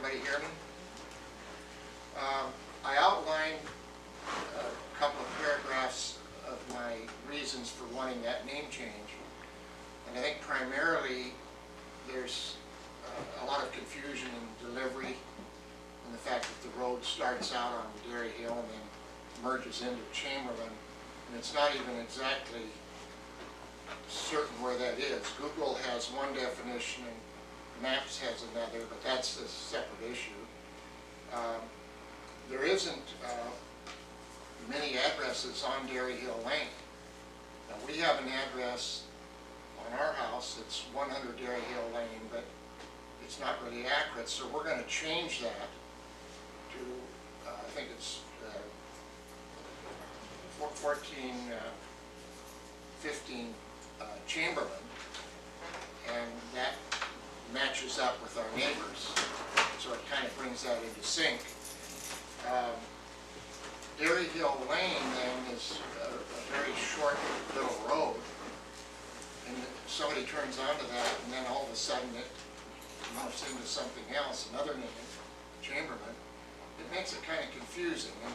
everybody hear me? I outlined a couple of paragraphs of my reasons for wanting that name change. And I think primarily there's a lot of confusion in delivery and the fact that the road starts out on Dairy Hill and then merges into Chamberlain. And it's not even exactly certain where that is. Google has one definition and Maps has another, but that's a separate issue. There isn't many addresses on Dairy Hill Lane. Now, we have an address on our house that's 100 Dairy Hill Lane, but it's not really accurate, so we're going to change that to, I think it's 1415 Chamberlain, and that matches up with our neighbors, so it kind of brings that into sync. Dairy Hill Lane then is a very short little road, and somebody turns onto that, and then all of a sudden it moves into something else, another name, Chamberlain. It makes it kind of confusing, and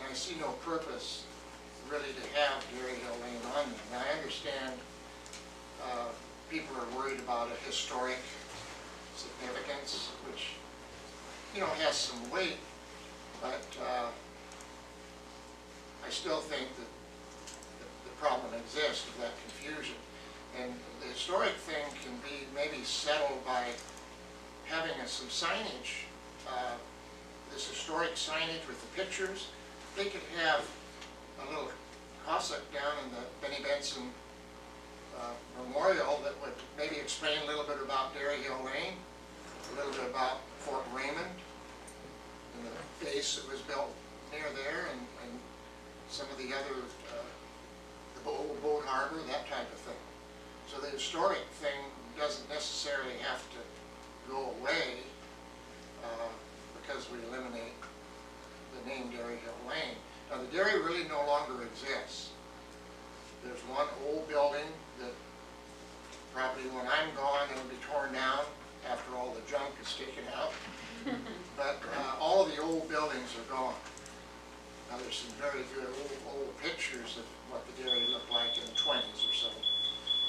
I see no purpose really to have Dairy Hill Lane on there. Now, I understand people are worried about a historic significance, which, you know, has some weight, but I still think that the problem exists with that confusion. And the historic thing can be maybe settled by having some signage, this historic signage with the pictures. They could have a little Cossack down in the Benny Benson Memorial that would maybe explain a little bit about Dairy Hill Lane, a little bit about Fort Raymond, and the base that was built near there, and some of the other, the old boat harbor, that type of thing. So the historic thing doesn't necessarily have to go away because we eliminate the name Dairy Hill Lane. Now, the dairy really no longer exists. There's one old building that probably when I'm gone it'll be torn down after all the junk is taken out. But all of the old buildings are gone. Now, there's some very good old pictures of what the dairy looked like in the 20s or so.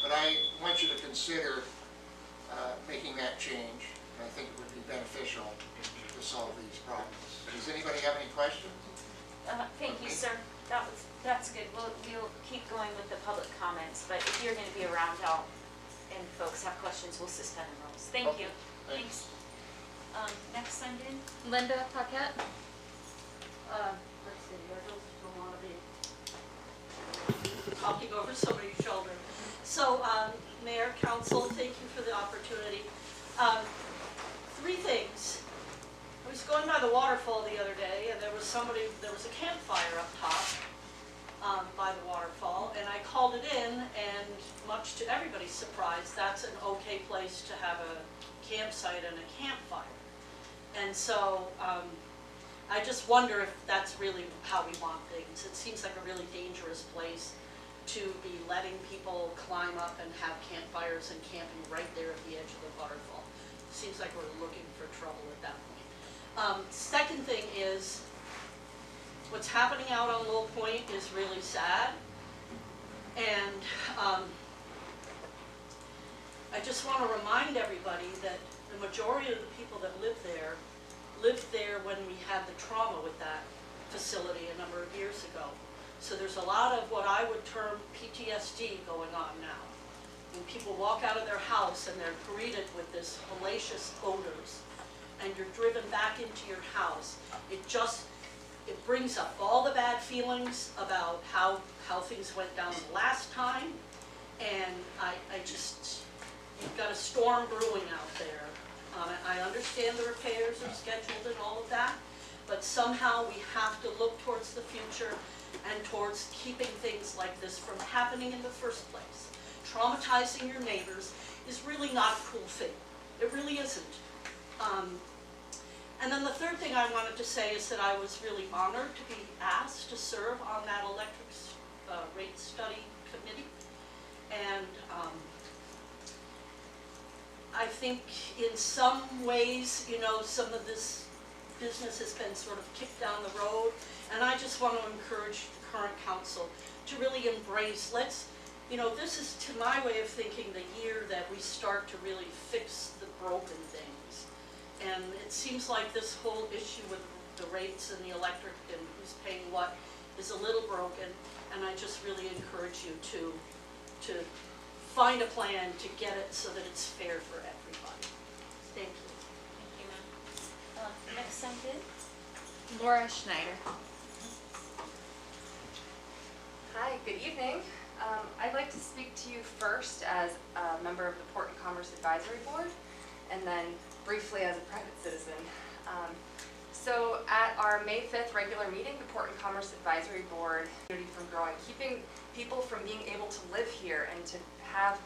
But I want you to consider making that change, and I think it would be beneficial to solve these problems. Does anybody have any questions? Thank you, sir. That's good. We'll keep going with the public comments, but if you're going to be around and folks have questions, we'll suspend the rules. Thank you. Thanks. Next on in. Linda Paquette. Let's see, I don't want to be talking over so many children. So, Mayor, Council, thank you for the opportunity. Three things. I was going by the waterfall the other day, and there was a campfire up top by the waterfall, and I called it in, and much to everybody's surprise, that's an okay place to have a campsite and a campfire. And so I just wonder if that's really how we want things. It seems like a really dangerous place to be letting people climb up and have campfires and camping right there at the edge of the waterfall. Seems like we're looking for trouble at that point. Second thing is, what's happening out on Low Point is really sad, and I just want to remind everybody that the majority of the people that live there lived there when we had the trauma with that facility a number of years ago. So there's a lot of what I would term PTSD going on now. When people walk out of their house and they're greeted with this hellacious odors, and you're driven back into your house, it brings up all the bad feelings about how things went down the last time, and you've got a storm brewing out there. I understand the repairs are scheduled and all of that, but somehow we have to look towards the future and towards keeping things like this from happening in the first place. Traumatizing your neighbors is really not a cool thing. It really isn't. And then the third thing I wanted to say is that I was really honored to be asked to serve on that electric rate study committee. And I think in some ways, you know, some of this business has been sort of kicked down the road, and I just want to encourage the current council to really embrace, you know, this is, to my way of thinking, the year that we start to really fix the broken things. And it seems like this whole issue with the rates and the electric and who's paying what is a little broken, and I just really encourage you to find a plan to get it so that it's fair for everybody. Thank you. Thank you, ma'am. Next on bid? Laura Schneider. Hi, good evening. I'd like to speak to you first as a member of the Port and Commerce Advisory Board, and then briefly as a private citizen. So at our May 5th regular meeting, the Port and Commerce Advisory Board, from growing, keeping people from being able to live here and to have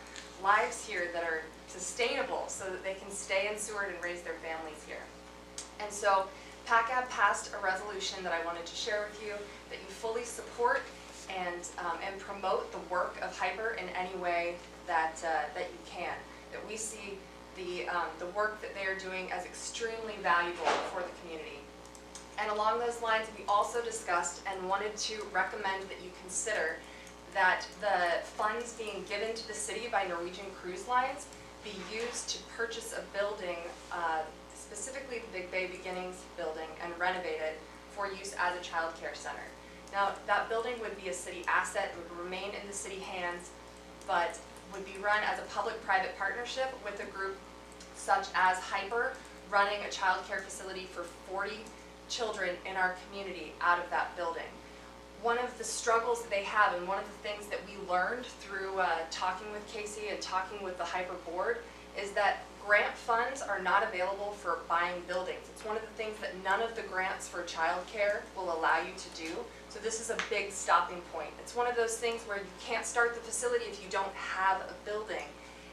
lives here that are sustainable so that they can stay in Seward and raise their families here. And so PACAB passed a resolution that I wanted to share with you that you fully support and promote the work of HYPER in any way that you can. That we see the work that they are doing as extremely valuable for the community. And along those lines, we also discussed and wanted to recommend that you consider that the funds being given to the city by Norwegian Cruise Lines be used to purchase a building, specifically the Big Bay Beginnings building, and renovate it for use as a child care center. Now, that building would be a city asset, it would remain in the city hands, but would be run as a public-private partnership with a group such as HYPER, running a child care facility for 40 children in our community out of that building. One of the struggles that they have, and one of the things that we learned through talking with Casey and talking with the HYPER board, is that grant funds are not available for buying buildings. It's one of the things that none of the grants for childcare will allow you to do. So this is a big stopping point. It's one of those things where you can't start the facility if you don't have a building.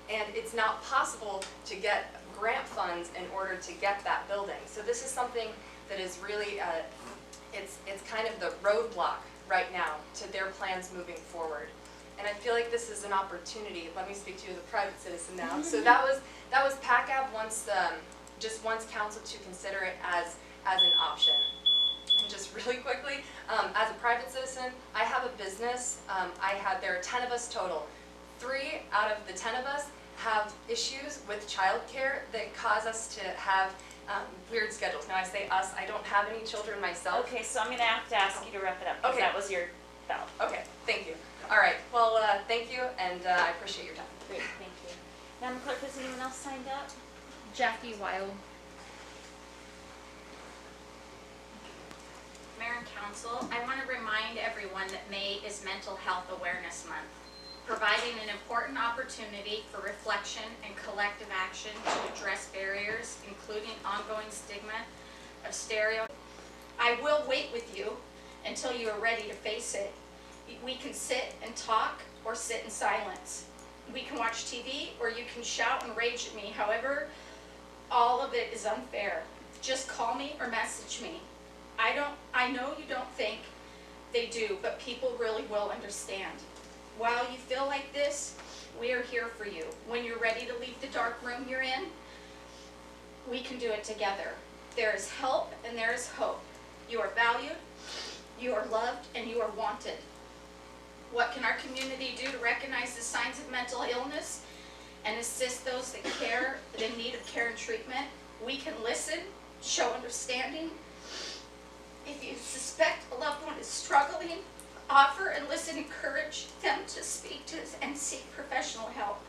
And it's not possible to get grant funds in order to get that building. So this is something that is really, it's kind of the roadblock right now to their plans moving forward. And I feel like this is an opportunity. Let me speak to you as a private citizen now. So that was PACAB just wants council to consider it as an option. And just really quickly, as a private citizen, I have a business. There are 10 of us total. 3 out of the 10 of us have issues with childcare that cause us to have weird schedules. Now I say us, I don't have any children myself. Okay, so I'm going to have to ask you to wrap it up because Okay. that was your bell. Okay, thank you. All right, well, thank you, and I appreciate your time. Great, thank you. Madam Clerk, has anyone else signed up? Jackie Wild. Mayor and Council, I want to remind everyone that May is Mental Health Awareness Month, providing an important opportunity for reflection and collective action to address barriers, including ongoing stigma of stereotypes. I will wait with you until you are ready to face it. We can sit and talk or sit in silence. We can watch TV or you can shout and rage at me. However, all of it is unfair. Just call me or message me. I know you don't think they do, but people really will understand. While you feel like this, we are here for you. When you're ready to leave the dark room you're in, we can do it together. There is help and there is hope. You are valued, you are loved, and you are wanted. What can our community do to recognize the signs of mental illness and assist those that in need of care and treatment? We can listen, show understanding. If you suspect a loved one is struggling, offer and listen, encourage them to speak to and seek professional help.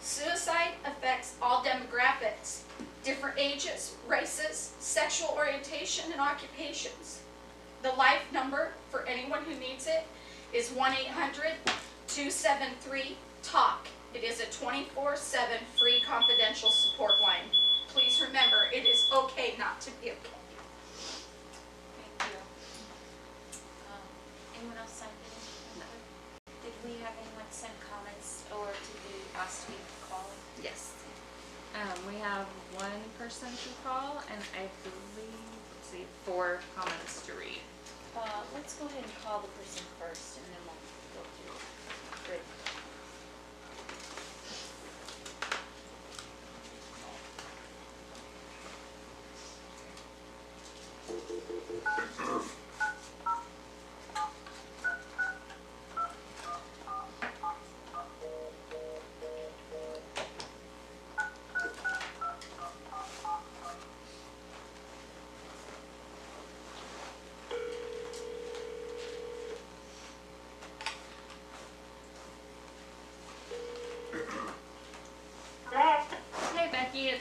Suicide affects all demographics, different ages, races, sexual orientation, and occupations. The life number for anyone who needs it is 1-800-273-TALK. It is a 24/7 free confidential support line. Please remember, it is okay not to be okay. Thank you. Anyone else signed in? No. Did we have anyone send comments or to be asked to be called? Yes. We have one person to call, and I believe, let's see, 4 comments to read. Let's go ahead and call the person first and then we'll go through. Good.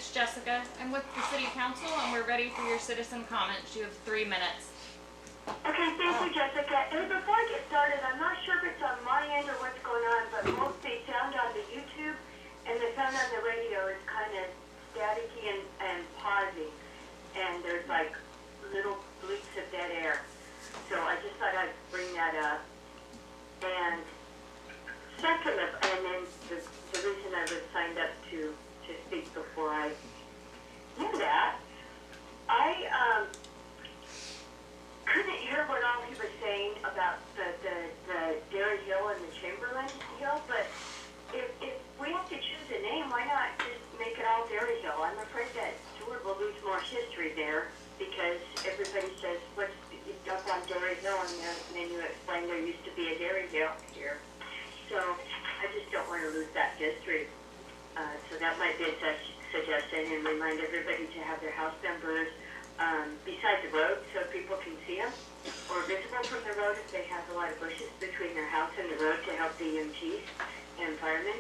it's Jessica. I'm with the City Council and we're ready for your citizen comments. You have 3 minutes. Okay, thank you, Jessica. And before I get started, I'm not sure if it's on my end or what's going on, but both the sound on the YouTube and the sound on the radio is kind of staticky and pausing. And there's like little bleeps of dead air. So I just thought I'd bring that up. And second, and then the reason I was signed up to speak before I knew that, I couldn't hear what all he was saying about the Dairy Hill and the Chamberlain Hill, but if we have to choose a name, why not just make it all Dairy Hill? I'm afraid that Seward will lose more history there because everybody says, what's up on Dairy Hill, and then you explain there used to be a Dairy Hill here. So I just don't want to lose that history. So that might be a suggestion, and remind everybody to have their house numbers beside the road so people can see them, or visible from the road if they have a lot of bushes between their house and the road to help the EMTs and firemen.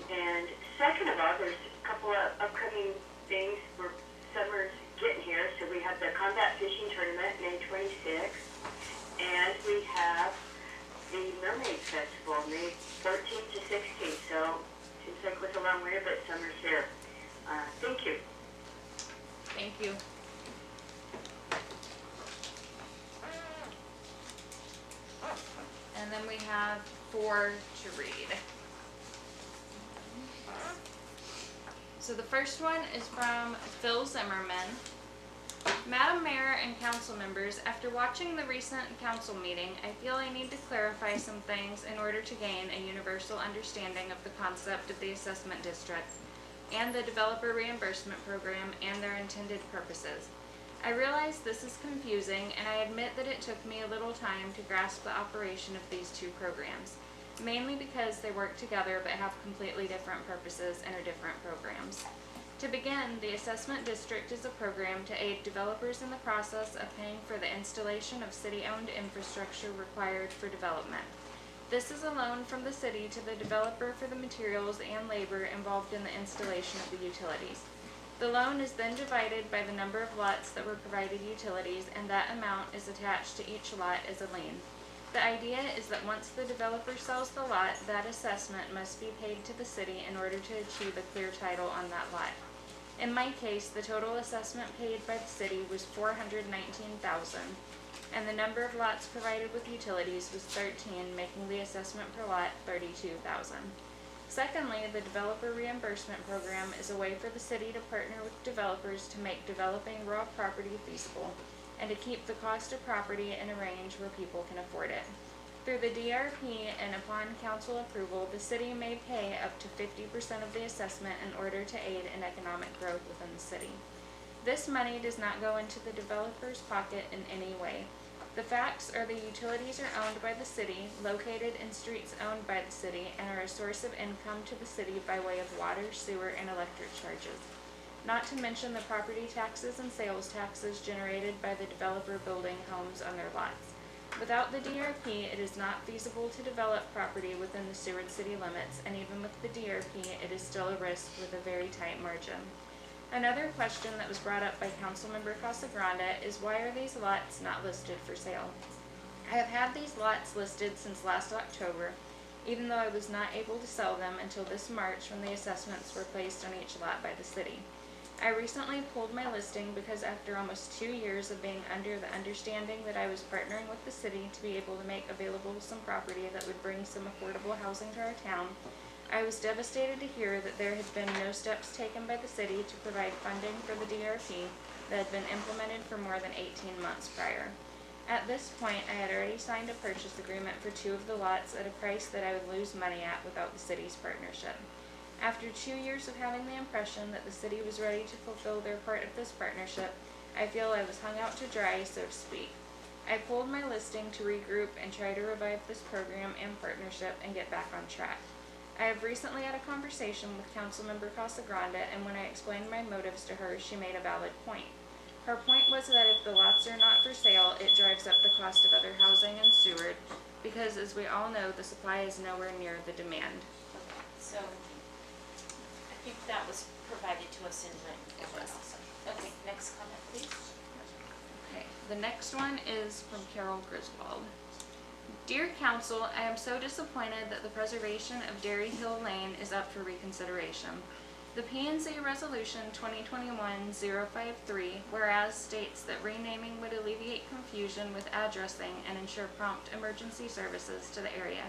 And second of all, there's a couple of upcoming things where summer's getting here. So we have the combat fishing tournament May 26th, and we have the Mermaid Festival May 13th to 16th. So seems like it was a long way, but summer's here. Thank you. Thank you. And then we have 4 to read. So the first one is from Phil Zimmerman. Madam Mayor and council members, after watching the recent council meeting, I feel I need to clarify some things in order to gain a universal understanding of the concept of the assessment district and the developer reimbursement program and their intended purposes. I realize this is confusing, and I admit that it took me a little time to grasp the operation of these two programs, mainly because they work together but have completely different purposes and are different programs. To begin, the assessment district is a program to aid developers in the process of paying for the installation of city-owned infrastructure required for development. This is a loan from the city to the developer for the materials and labor involved in the installation of the utilities. The loan is then divided by the number of lots that were provided utilities, and that amount is attached to each lot as a lien. The idea is that once the developer sells the lot, that assessment must be paid to the city in order to achieve a clear title on that lot. In my case, the total assessment paid by the city was $419,000, and the number of lots provided with utilities was 13, making the assessment per lot $32,000. Secondly, the developer reimbursement program is a way for the city to partner with developers to make developing raw property feasible and to keep the cost of property in a range where people can afford it. Through the DRP and upon council approval, the city may pay up to 50% of the assessment in order to aid in economic growth within the city. This money does not go into the developer's pocket in any way. The facts are the utilities are owned by the city, located in streets owned by the city, and are a source of income to the city by way of water, sewer, and electric charges. Not to mention the property taxes and sales taxes generated by the developer building homes on their lots. Without the DRP, it is not feasible to develop property within the Seward city limits, and even with the DRP, it is still a risk with a very tight margin. Another question that was brought up by Councilmember Casagrande is why are these lots not listed for sale? I have had these lots listed since last October, even though I was not able to sell them until this March when the assessments were placed on each lot by the city. I recently pulled my listing because after almost 2 years of being under the understanding that I was partnering with the city to be able to make available some property that would bring some affordable housing to our town, I was devastated to hear that there had been no steps taken by the city to provide funding for the DRP that had been implemented for more than 18 months prior. At this point, I had already signed a purchase agreement for 2 of the lots at a price that I would lose money at without the city's partnership. After 2 years of having the impression that the city was ready to fulfill their part of this partnership, I feel I was hung out to dry, so to speak. I pulled my listing to regroup and try to revive this program and partnership and get back on track. I have recently had a conversation with Councilmember Casagrande, and when I explained my motives to her, she made a valid point. Her point was that if the lots are not for sale, it drives up the cost of other housing in Seward, because as we all know, the supply is nowhere near the demand. Okay, so I think that was provided to what's in written format also. Okay, next comment, please. Okay, the next one is from Carol Griswold. Dear Council, I am so disappointed that the preservation of Dairy Hill Lane is up for reconsideration. The P&Z Resolution 2021-053, whereas states that renaming would alleviate confusion with addressing and ensure prompt emergency services to the area.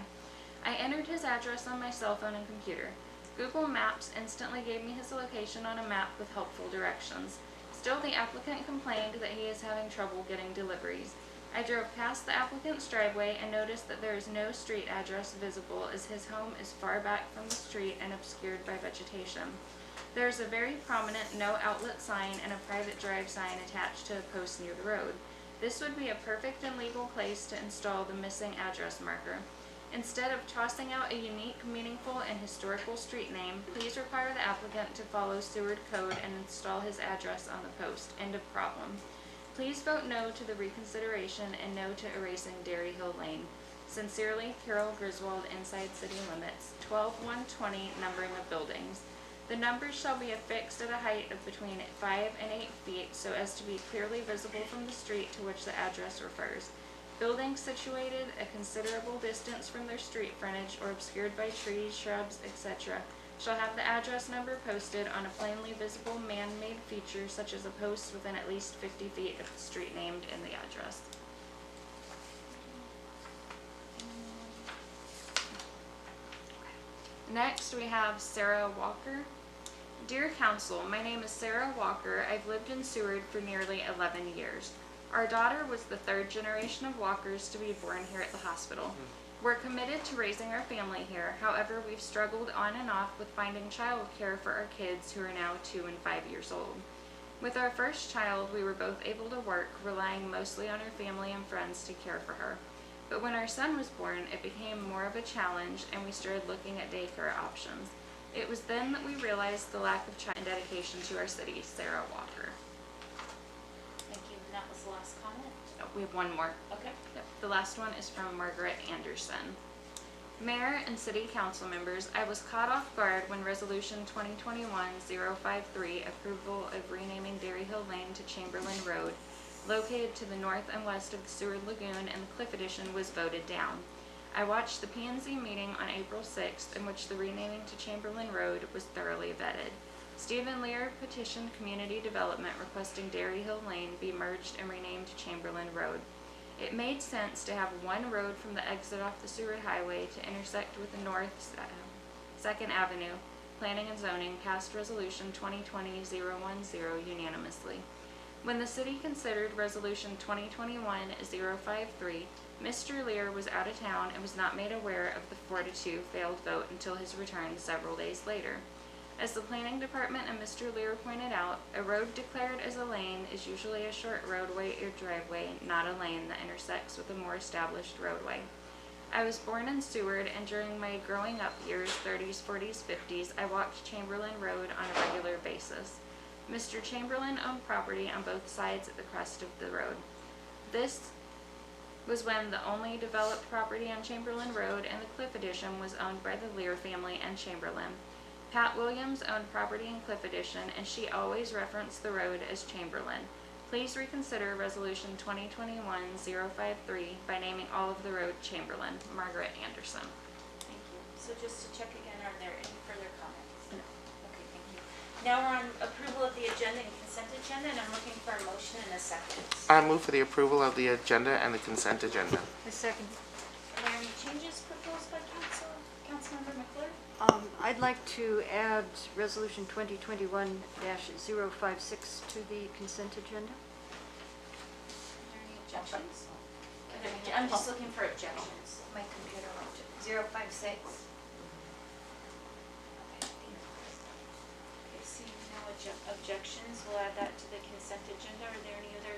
I entered his address on my cell phone and computer. Google Maps instantly gave me his location on a map with helpful directions. Still, the applicant complained that he is having trouble getting deliveries. I drove past the applicant's driveway and noticed that there is no street address visible as his home is far back from the street and obscured by vegetation. There is a very prominent no outlet sign and a private drive sign attached to a post near the road. This would be a perfect and legal place to install the missing address marker. Instead of tossing out a unique, meaningful, and historical street name, please require the applicant to follow Seward Code and install his address on the post. End of problem. Please vote no to the reconsideration and no to erasing Dairy Hill Lane. Sincerely, Carol Griswold, Inside City Limits, 12120, numbering of buildings. The numbers shall be affixed at a height of between 5 and 8 feet so as to be clearly visible from the street to which the address refers. Buildings situated a considerable distance from their street frontage or obscured by trees, shrubs, etc. shall have the address number posted on a plainly visible man-made feature such as a post within at least 50 feet of the street named in the address. Next we have Sarah Walker. Dear Council, my name is Sarah Walker. I've lived in Seward for nearly 11 years. Our daughter was the third generation of Walkers to be born here at the hospital. We're committed to raising our family here. However, we've struggled on and off with finding child care for our kids who are now 2 and 5 years old. With our first child, we were both able to work, relying mostly on our family and friends to care for her. But when our son was born, it became more of a challenge and we started looking at daycare options. It was then that we realized the lack of child dedication to our city. Sarah Walker. Thank you, and that was the last comment? Oh, we have one more. Okay. Yep. The last one is from Margaret Anderson. Mayor and City Council members, I was caught off guard when Resolution 2021-053, approval of renaming Dairy Hill Lane to Chamberlain Road, located to the north and west of the Seward Lagoon and the Cliff Edition, was voted down. I watched the P&Z meeting on April 6th, in which the renaming to Chamberlain Road was thoroughly vetted. Stephen Lear petitioned Community Development requesting Dairy Hill Lane be merged and renamed to Chamberlain Road. It made sense to have one road from the exit off the Seward Highway to intersect with the North 2nd Avenue. Planning and Zoning passed Resolution 2020-010 unanimously. When the city considered Resolution 2021-053, Mr. Lear was out of town and was not made aware of the 4-2 failed vote until his return several days later. As the planning department and Mr. Lear pointed out, a road declared as a lane is usually a short roadway or driveway, not a lane that intersects with a more established roadway. I was born in Seward, and during my growing up years, 30s, 40s, 50s, I walked Chamberlain Road on a regular basis. Mr. Chamberlain owned property on both sides at the crest of the road. This was when the only developed property on Chamberlain Road and the Cliff Edition was owned by the Lear family and Chamberlain. Pat Williams owned property in Cliff Edition, and she always referenced the road as Chamberlain. Please reconsider Resolution 2021-053 by naming all of the road Chamberlain. Margaret Anderson. Thank you. So just to check again, are there any further comments? No. Okay, thank you. Now we're on approval of the agenda and consent agenda, and I'm looking for a motion and a second. I move for the approval of the agenda and the consent agenda. A second. Are there any changes proposed by Councilmember McClure? I'd like to add Resolution 2021-056 to the consent agenda. Are there any objections? I'm just looking for objections. My computer went to 056. Okay, seeing no objections, we'll add that to the consent agenda. Are there any other,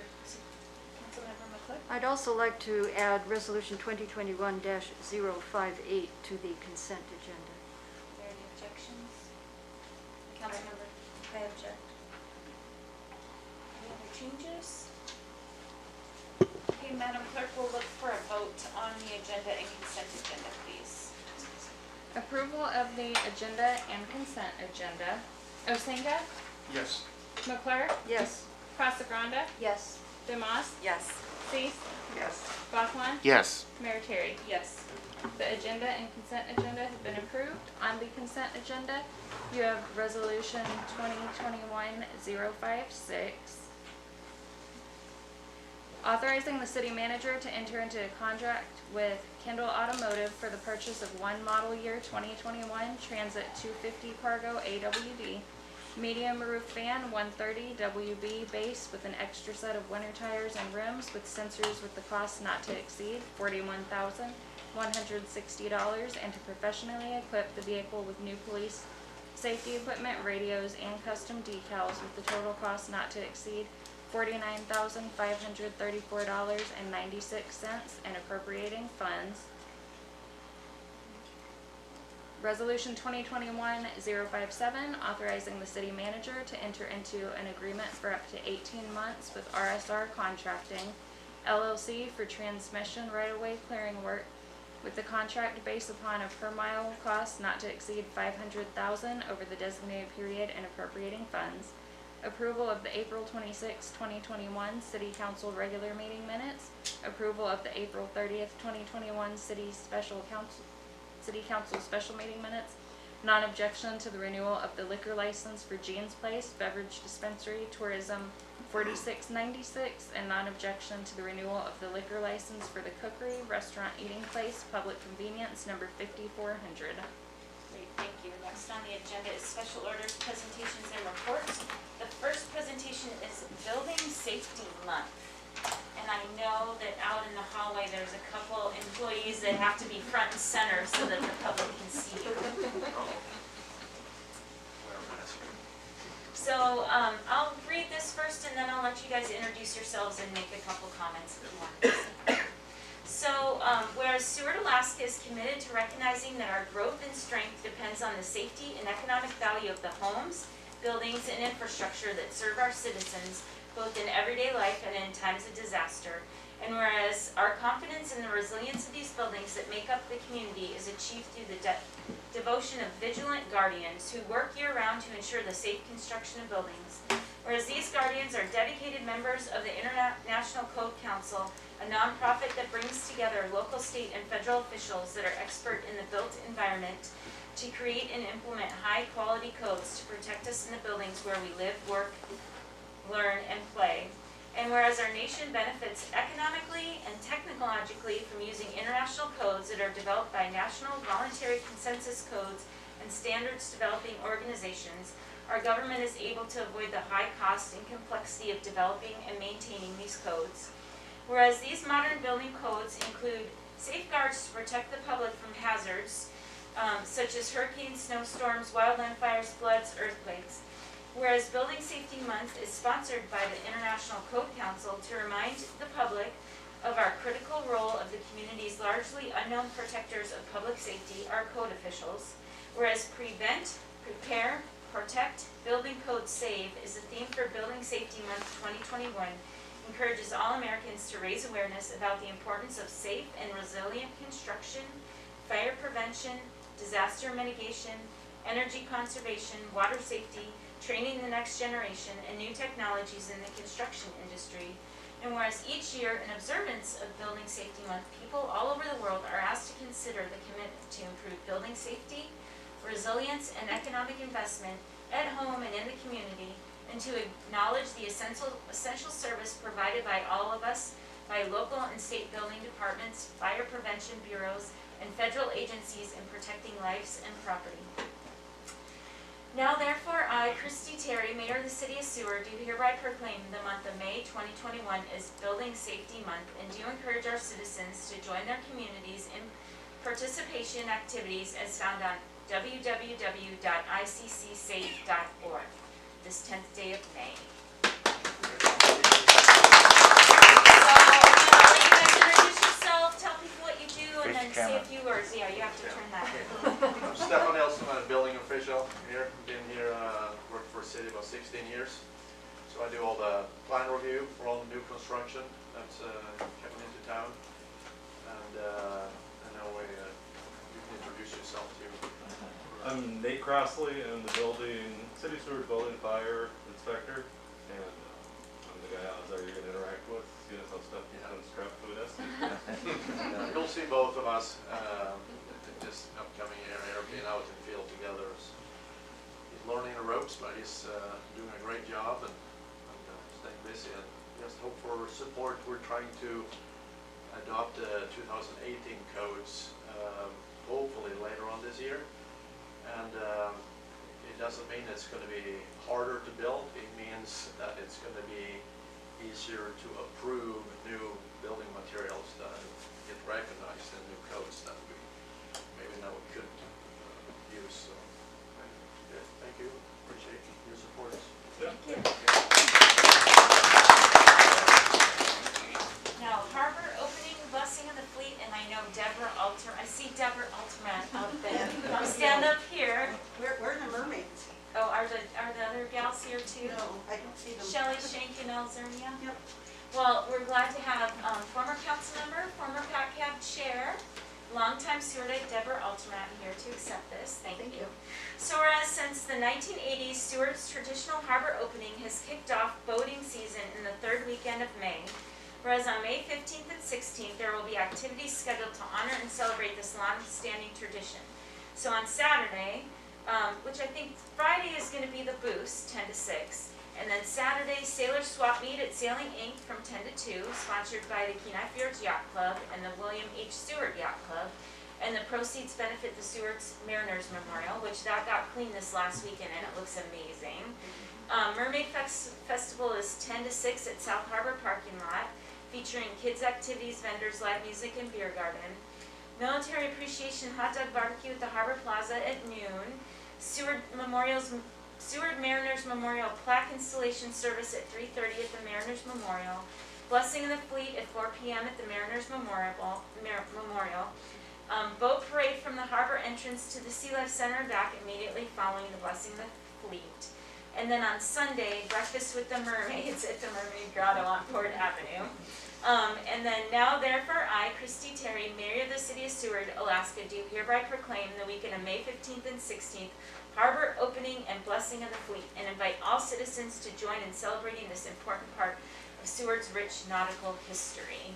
Councilmember McClure? I'd also like to add Resolution 2021-058 to the consent agenda. Are there any objections? Councilmember? I object. Any other changes? Okay, Madam Clerk, we'll look for a vote on the agenda and consent agenda, please. Approval of the agenda and consent agenda. Osenga, Yes. McClure, Yes. Casagrande, Yes. Demas, Yes. Cease, Yes. Buckland, Yes. Mayor Terry. Yes. The agenda and consent agenda have been approved. On the consent agenda, you have resolution 2021-056. Authorizing the city manager to enter into a contract with Kendall Automotive for the purchase of one model year 2021 Transit 250 Cargo AWD, medium roof fan 130 WB base with an extra set of winter tires and rims with sensors with the cost not to exceed $41,160, and to professionally equip the vehicle with new police safety equipment, radios, and custom decals with the total cost not to exceed $49,534.96, and appropriating funds. Resolution 2021-057, authorizing the city manager to enter into an agreement for up to 18 months with RSR Contracting, LLC for transmission right-of-way clearing work, with the contract based upon a per-mile cost not to exceed $500,000 over the designated period, and appropriating funds. Approval of the April 26, 2021 City Council regular meeting minutes. Approval of the April 30th, 2021 City Council special meeting minutes. Non-objection to the renewal of the liquor license for Jean's Place Beverage Dispensary Tourism 4696, and non-objection to the renewal of the liquor license for the Cookery Restaurant Eating Place Public Convenience number 5400. Great, thank you. Next on the agenda is special orders, presentations, and reports. The first presentation is Building Safety Month. And I know that out in the hallway, there's a couple employees that have to be front and center so that the public can see you. So I'll read this first, and then I'll let you guys introduce yourselves and make a couple comments if you want to say. So, whereas Seward, Alaska is committed to recognizing that our growth and strength depends on the safety and economic value of the homes, buildings, and infrastructure that serve our citizens, both in everyday life and in times of disaster. And whereas our confidence in the resilience of these buildings that make up the community is achieved through the devotion of vigilant guardians who work year-round to ensure the safe construction of buildings. Whereas these guardians are dedicated members of the International Code Council, a nonprofit that brings together local, state, and federal officials that are expert in the built environment to create and implement high-quality codes to protect us in the buildings where we live, work, learn, and play. And whereas our nation benefits economically and technologically from using international codes that are developed by national voluntary consensus codes and standards developing organizations, our government is able to avoid the high cost and complexity of developing and maintaining these codes. Whereas these modern building codes include safeguards to protect the public from hazards, such as hurricanes, snowstorms, wildland fires, floods, earthquakes. Whereas Building Safety Month is sponsored by the International Code Council to remind the public of our critical role of the community's largely unknown protectors of public safety, our code officials. Whereas Prevent, Prepare, Protect, Building Code Save is the theme for Building Safety Month 2021, encourages all Americans to raise awareness about the importance of safe and resilient construction, fire prevention, disaster mitigation, energy conservation, water safety, training the next generation, and new technologies in the construction industry. And whereas each year in observance of Building Safety Month, people all over the world are asked to consider the commitment to improve building safety, resilience, and economic investment at home and in the community, and to acknowledge the essential service provided by all of us, by local and state building departments, fire prevention bureaus, and federal agencies in protecting lives and property. Now therefore I, Christy Terry, Mayor of the City of Seward, do hereby proclaim the month of May 2021 as Building Safety Month, and do encourage our citizens to join their communities in participation activities as found on www.iccsafe.org this 10th day of May. So, I'll let you guys introduce yourself, tell people what you do, and then say a few words. Yeah, you have to turn that. I'm Stefan Nelson, I'm a building official here. Been here, worked for the city about 16 years. So I do all the plan review for all the new construction that's coming into town. And I know you can introduce yourself too. I'm Nate Crossley, I'm the city sewer building fire inspector, and I'm the guy out there you're gonna interact with, see how stuff becomes crap food us. You'll see both of us this upcoming year being out in the field together. He's learning the ropes, but he's doing a great job and staying busy. And just hope for support. We're trying to adopt the 2018 codes hopefully later on this year. And it doesn't mean it's going to be harder to build. It means that it's going to be easier to approve new building materials that get recognized in new codes that we maybe now could use. So, yeah, thank you. Appreciate your support. Yeah. Thank you. Now, harbor opening, busing of the fleet, and I know I see Deborah Alterman out there. Come stand up here. Where are the mermaids? Oh, are the other gals here too? No, I don't see them. Shelley, Shank, and Elzernia? Yep. Well, we're glad to have former council member, former PACCAB chair, longtime stewardess Deborah Alterman here to accept this. Thank you. So whereas since the 1980s, Seward's traditional harbor opening has kicked off boating season in the third weekend of May, whereas on May 15th and 16th, there will be activities scheduled to honor and celebrate this long-standing tradition. So on Saturday, which I think Friday is going to be the boost, 10 to 6, and then Saturday, Sailor Swap Meet at Sailing Inc. from 10 to 2, sponsored by the Kenai Fjords Yacht Club and the William H. Stewart Yacht Club, and the proceeds benefit the Stewart's Mariners Memorial, which that got cleaned this last weekend and it looks amazing. Mermaid Festival is 10 to 6 at South Harbor parking lot, featuring kids activities, vendors, live music, and beer garden. Military Appreciation Hot Dog Barbecue at the Harbor Plaza at noon. Seward Mariners Memorial Plaque Installation Service at 3:30 at the Mariners Memorial. Blessing of the Fleet at 4 p.m. at the Mariners Memorial. Boat parade from the harbor entrance to the Sea Life Center and back immediately following the Blessing of the Fleet. And then on Sunday, breakfast with the mermaids at the Mermaid Grotto on Port Avenue. And then now therefore I, Christy Terry, Mayor of the City of Seward, Alaska, do hereby proclaim the weekend of May 15th and 16th harbor opening and blessing of the fleet, and invite all citizens to join in celebrating this important part of Seward's rich nautical history.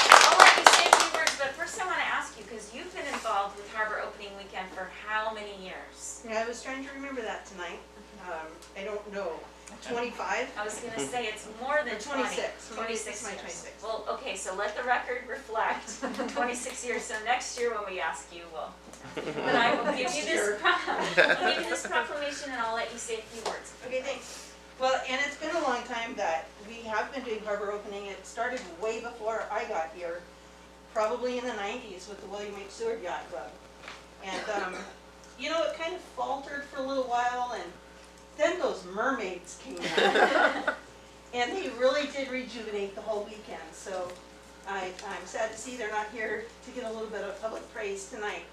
I'll let you say a few words, but first I want to ask you, because you've been involved with harbor opening weekend for how many years? Yeah, I was trying to remember that tonight. I don't know. 25? I was going to say it's more than 26. 26 my years. 26. Well, okay, so let the record reflect 26 years. So next year when we ask you, but I will give you this proclamation and I'll let you say a few words. Okay, thanks. Well, and it's been a long time that we have been doing harbor opening. It started way before I got here, probably in the 90s with the William H. Stewart Yacht Club. And, you know, it kind of faltered for a little while, and then those mermaids came out. And they really did rejuvenate the whole weekend. So I'm sad to see they're not here to get a little bit of public praise tonight.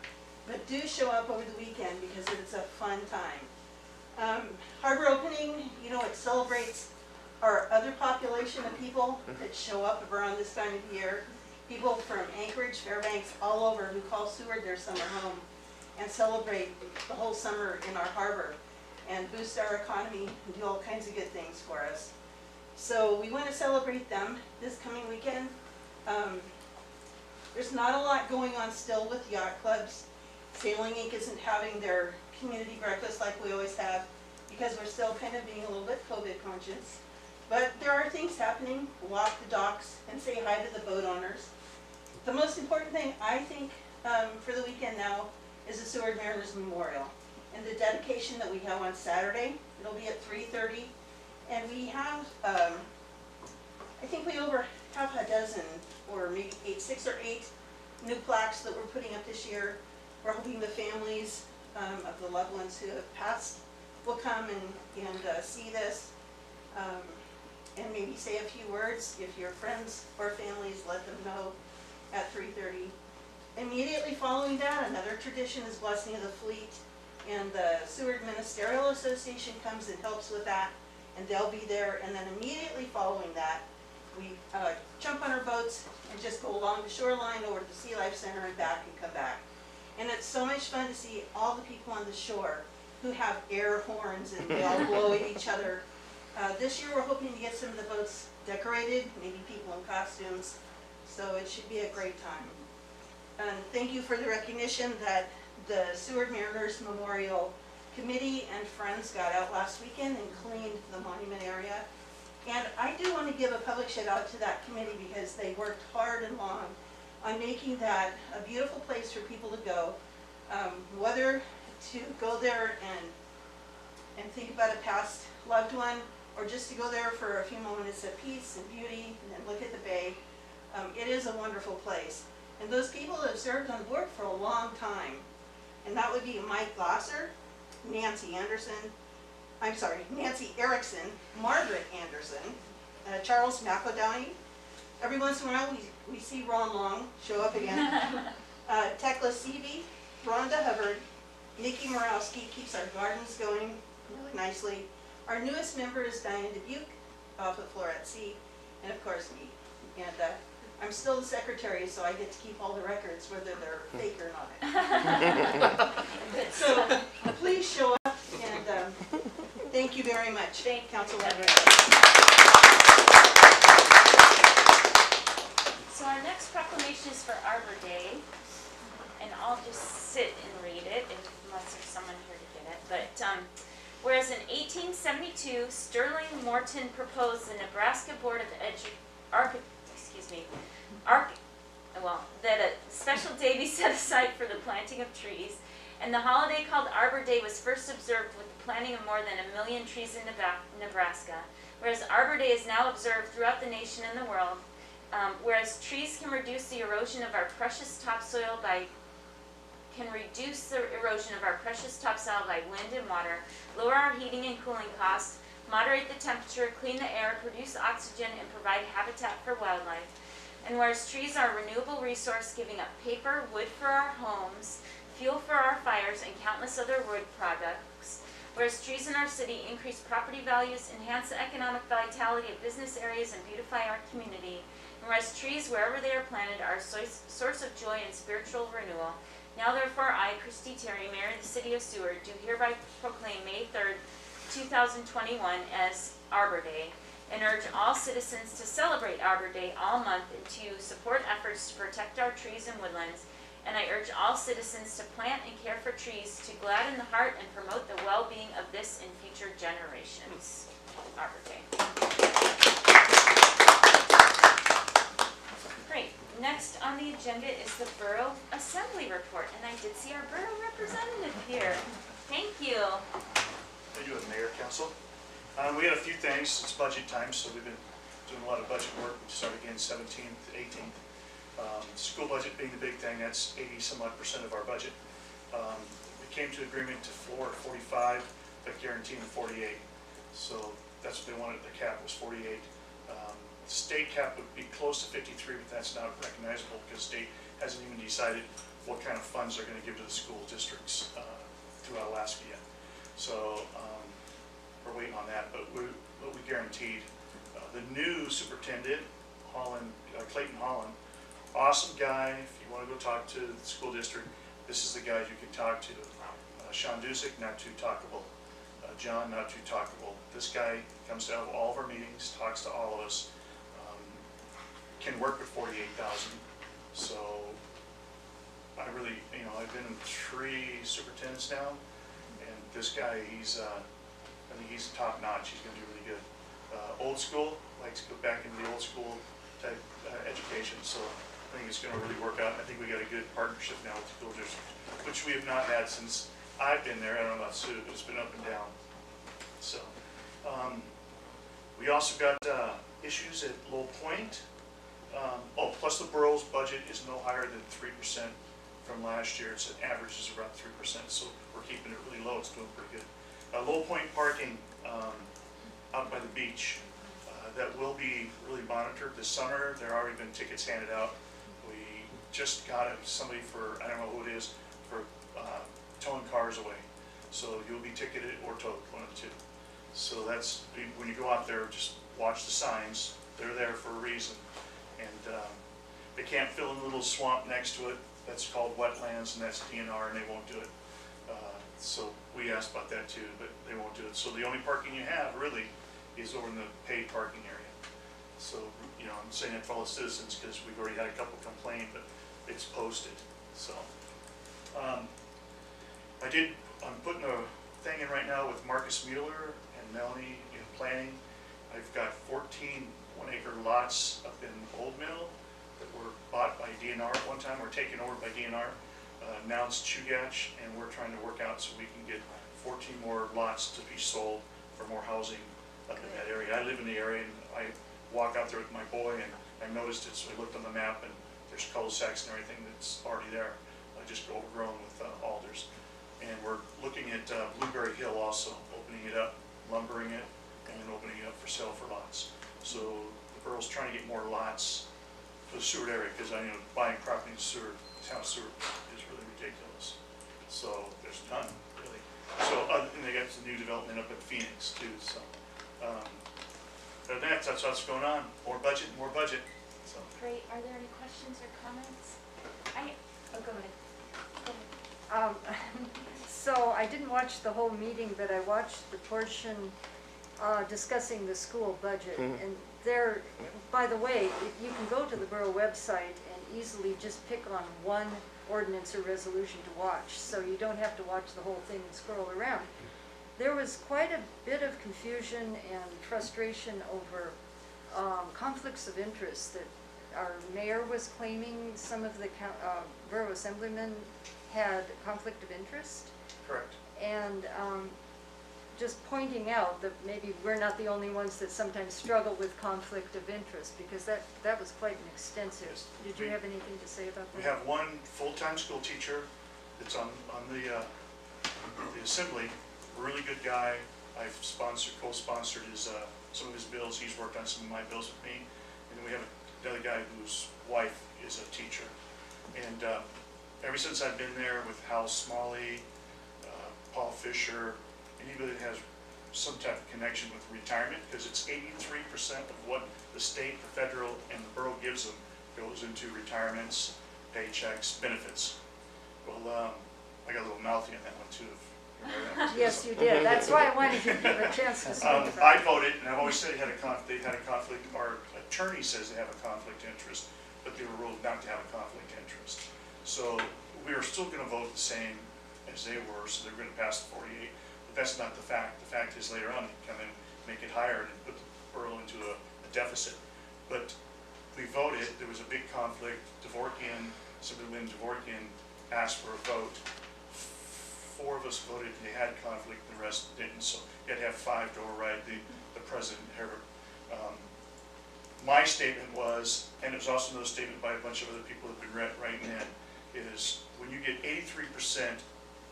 But do show up over the weekend because it's a fun time. Harbor opening, you know, it celebrates our other population of people that show up around this time of year. People from Anchorage, Fairbanks, all over who call Seward their summer home and celebrate the whole summer in our harbor and boost our economy and do all kinds of good things for us. So we want to celebrate them this coming weekend. There's not a lot going on still with yacht clubs. Sailing Inc. isn't having their community breakfast like we always have because we're still kind of being a little bit COVID conscious. But there are things happening. Walk the docks and say hi to the boat owners. The most important thing, I think, for the weekend now is the Seward Mariners Memorial. And the dedication that we have on Saturday, it'll be at 3:30. And we have, I think we over have a dozen, or maybe 6 or 8 new plaques that we're putting up this year. We're hoping the families of the loved ones who have passed will come and see this. And maybe say a few words. If your friends or families, let them know at 3:30. Immediately following that, another tradition is Blessing of the Fleet. And the Seward Ministerial Association comes and helps with that. And they'll be there. And then immediately following that, we jump on our boats and just go along the shoreline over to the Sea Life Center and back and come back. And it's so much fun to see all the people on the shore who have air horns and they all blow at each other. This year we're hoping to get some of the boats decorated, maybe people in costumes, so it should be a great time. And thank you for the recognition that the Seward Mariners Memorial Committee and friends got out last weekend and cleaned the monument area. And I do want to give a public shout out to that committee because they worked hard and long on making that a beautiful place for people to go, whether to go there and think about a past loved one, or just to go there for a few moments of peace and beauty and then look at the bay. It is a wonderful place. And those people have served on the board for a long time. And that would be Mike Glasser, Nancy Erickson, Margaret Anderson, Charles McEldowney. Every once in a while we see Ron Long show up again. Tekla Seavey, Rhonda Hubbard, Nikki Morawski keeps our gardens going really nicely. Our newest member is Diane Dubuque off of Floret C, and of course me. And I'm still the secretary, so I get to keep all the records, whether they're fake or not. So please show up, and thank you very much. Thank you, Councilwoman. So our next proclamation is for Arbor Day, and I'll just sit and read it unless there's someone here to get it. But whereas in 1872, Sterling Morton proposed the Nebraska Board of that a special day be set aside for the planting of trees, and the holiday called Arbor Day was first observed with the planting of more than 1 million trees in Nebraska, whereas Arbor Day is now observed throughout the nation and the world, whereas trees can reduce the erosion of our precious topsoil by wind and water, lower our heating and cooling costs, moderate the temperature, clean the air, produce oxygen, and provide habitat for wildlife. And whereas trees are a renewable resource, giving up paper, wood for our homes, fuel for our fires, and countless other wood products, whereas trees in our city increase property values, enhance the economic vitality of business areas, and beautify our community, and whereas trees, wherever they are planted, are a source of joy and spiritual renewal. Now therefore I, Christy Terry, Mayor of the City of Seward, do hereby proclaim May 3rd, 2021 as Arbor Day, and urge all citizens to celebrate Arbor Day all month and to support efforts to protect our trees and woodlands. And I urge all citizens to plant and care for trees to gladden the heart and promote the well-being of this and future generations. Arbor Day. Great. Next on the agenda is the Borough Assembly Report, and I did see our borough representative here. Thank you. How you doing, Mayor, Council? We had a few things. It's budget time, so we've been doing a lot of budget work. We start again 17th, 18th. School budget being the big thing, that's 80-some-odd% of our budget. We came to agreement to floor at 45, but guaranteeing 48. So that's what they wanted. The cap was 48. State cap would be close to 53, but that's not recognizable because state hasn't even decided what kind of funds they're going to give to the school districts throughout Alaska yet. So we're waiting on that, but we guaranteed. The new superintendent, Clayton Holland, awesome guy. If you want to go talk to the school district, this is the guy you can talk to. Sean Dusick, not too talkable. John, not too talkable. This guy comes to all of our meetings, talks to all of us, can work with 48,000. So I really, I've been in 3 superintendents now, and this guy, I think he's top notch. He's going to do really good. Old school, likes to go back into the old school type education. So I think it's going to really work out. I think we got a good partnership now with the school district, which we have not had since I've been there. I don't know about Sue, but it's been up and down. So we also got issues at Low Point. Plus the borough's budget is no higher than 3% from last year. It's an average is around 3%, so we're keeping it really low. It's doing pretty good. Low Point parking out by the beach, that will be really monitored this summer. There already been tickets handed out. We just got somebody for, I don't know who it is, for towing cars away. So you'll be ticketed or towed, one of the two. So that's, when you go out there, just watch the signs. They're there for a reason. And they can't fill in the little swamp next to it. that's called wetlands, and that's DNR, and they won't do it. So we asked about that too, but they won't do it. So the only parking you have really is over in the paid parking area. So, you know, I'm saying that for all the citizens because we've already had a couple complain, but it's posted, so. I'm putting a thing in right now with Marcus Mueller and Melanie in planning. I've got 14 one-acre lots up in Old Mill that were bought by DNR at one time, or taken over by DNR. Now it's Chugach, and we're trying to work out so we can get 14 more lots to be sold for more housing up in that area. I live in the area, and I walk out there with my boy, and I noticed it, so I looked on the map, and there's cul-de-sacs and everything that's already there, just overgrown with alders. And we're looking at Blueberry Hill also, opening it up, lumbering it, and then opening it up for sale for lots. So the borough's trying to get more lots for the Seward area, because I know buying property in Seward, town of Seward, is really ridiculous. So there's none, really. So, and they got some new development up at Phoenix too, so. But that's what's going on. More budget, more budget. So. Great, are there any questions or comments? Oh, go ahead. So I didn't watch the whole meeting, but I watched the portion discussing the school budget. And there, by the way, you can go to the borough website and easily just pick on one ordinance or resolution to watch. So you don't have to watch the whole thing and scroll around. There was quite a bit of confusion and frustration over conflicts of interest that our mayor was claiming some of the borough assemblymen had conflict of interest. Correct. And just pointing out that maybe we're not the only ones that sometimes struggle with conflict of interest, because that was quite an extensive. Yes. Did you have anything to say about that? We have one full-time school teacher that's on the assembly, a really good guy. I've co-sponsored his some of his bills. He's worked on some of my bills with me. And then we have another guy whose wife is a teacher. And ever since I've been there with Hal Smalley, Paul Fisher, anybody that has some type of connection with retirement, because it's 83% of what the state, the federal, and the borough gives them goes into retirements, paychecks, benefits. Well, I got a little mouthy on that one too. Yes, you did. That's why I wanted you to give a chance to speak about it. I voted, and I've always said they had a conflict. Our attorney says they have a conflict of interest, but they were ruled not to have a conflict of interest. So we are still going to vote the same as they were, so they're going to pass the 48. But that's not the fact. The fact is later on, they come in, make it higher, and put the borough into a deficit. But we voted, there was a big conflict. Assemblyman Dvorkin asked for a vote. 4 of us voted, they had conflict, the rest didn't. So you had to have 5 to override the president, Herbert. My statement was, and it was also another statement by a bunch of other people that have been writing in, is when you get 83%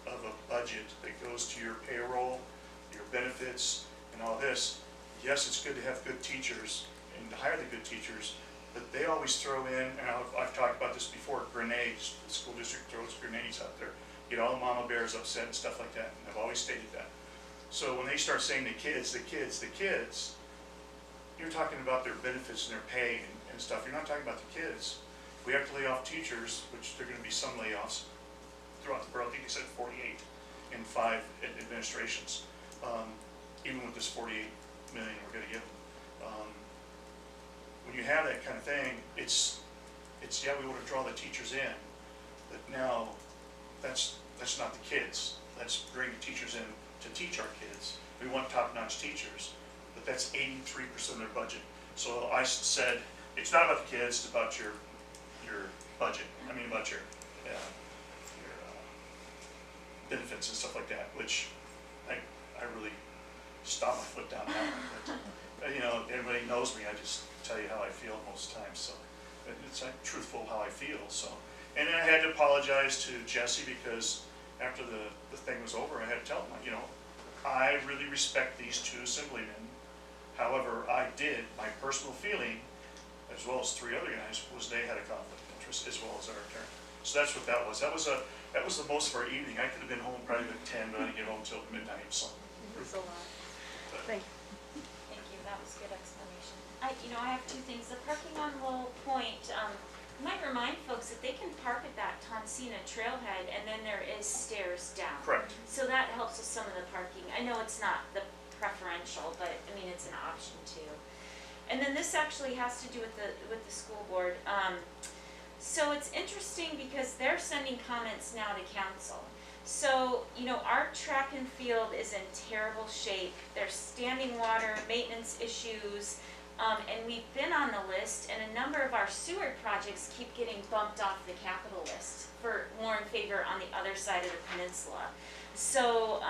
of a budget that goes to your payroll, your benefits, and all this, yes, it's good to have good teachers and to hire the good teachers, but they always throw in, and I've talked about this before, grenades. The school district throws grenades out there. Get all the mama bears upset and stuff like that, and I've always stated that. So when they start saying the kids, you're talking about their benefits and their pay and stuff. You're not talking about the kids. We have to lay off teachers, which there are going to be some layoffs throughout the borough. I think they said 48 in 5 administrations. Even with this 48 million we're going to give them. When you have that kind of thing, it's yeah, we want to draw the teachers in, but now that's not the kids. Let's bring the teachers in to teach our kids. We want top-notch teachers, but that's 83% of their budget. So I said, it's not about the kids, it's about your budget. I mean, about your benefits and stuff like that, which I really stomp my foot down that one. But, you know, everybody knows me. I just tell you how I feel most times. So it's truthful how I feel. So, and then I had to apologize to Jesse because after the thing was over, I had to tell him, you know, I really respect these 2 assemblymen. However, my personal feeling, as well as 3 other guys, was they had a conflict of interest as well as our attorney. So that's what that was. That was the most of our evening. I could have been home probably at 10, but I didn't get home until midnight. So. It was a lot. Thank you. Thank you, that was a good explanation. I have 2 things. The parking on Lowell Point, might remind folks that they can park at that Tonsina trailhead and then there is stairs down. Correct. So that helps with some of the parking. I know it's not the preferential, but I mean, it's an option too. And then this actually has to do with the school board. So it's interesting because they're sending comments now to council. So, you know, our track and field is in terrible shape. There's standing water, maintenance issues, and we've been on the list, and a number of our sewer projects keep getting bumped off the capital list for more in favor on the other side of the peninsula. So,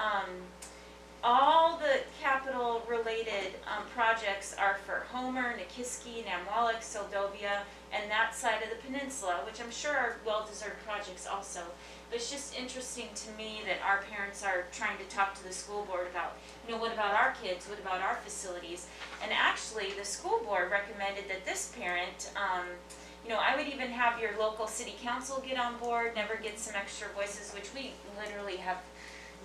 all the capital related projects are for Homer, Nikiski, Namwalik, Seldovia, and that side of the peninsula, which I'm sure are well-deserved projects also. But it's just interesting to me that our parents are trying to talk to the school board about, you know, what about our kids, what about our facilities? And actually, the school board recommended that this parent, you know, I would even have your local city council get on board, never get some extra voices, which we literally have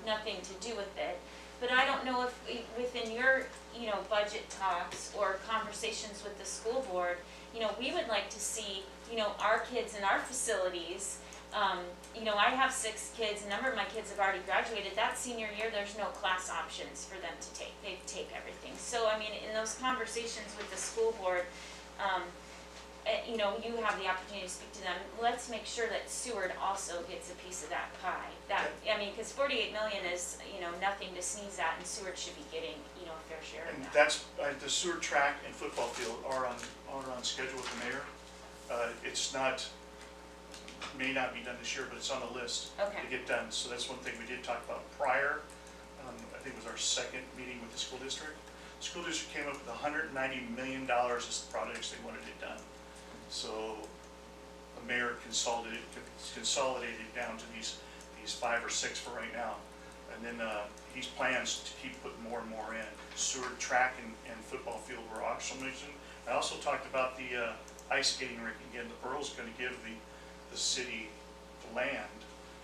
nothing to do with it. But I don't know if within your, you know, budget talks or conversations with the school board, you know, we would like to see, you know, our kids in our facilities. You know, I have 6 kids, a number of my kids have already graduated. That senior year, there's no class options for them to take. They take everything. So, I mean, in those conversations with the school board, you know, you have the opportunity to speak to them. Let's make sure that Seward also gets a piece of that pie. That, I mean, because 48 million is, you know, nothing to sneeze at, and Seward should be getting, you know, a fair share of And that. that's, the sewer track and football field are on schedule with the mayor. It's not, may not be done this year, but it's on the list Okay. to get done. So that's one thing we did talk about prior. I think it was our second meeting with the school district. The school district came up with $190 million as the projects they wanted it done. So the mayor consolidated down to these 5 or 6 for right now. And then he plans to keep putting more and more in. Sewer track and football field were also mentioned. I also talked about the ice skating rink. Again, the borough's going to give the city the land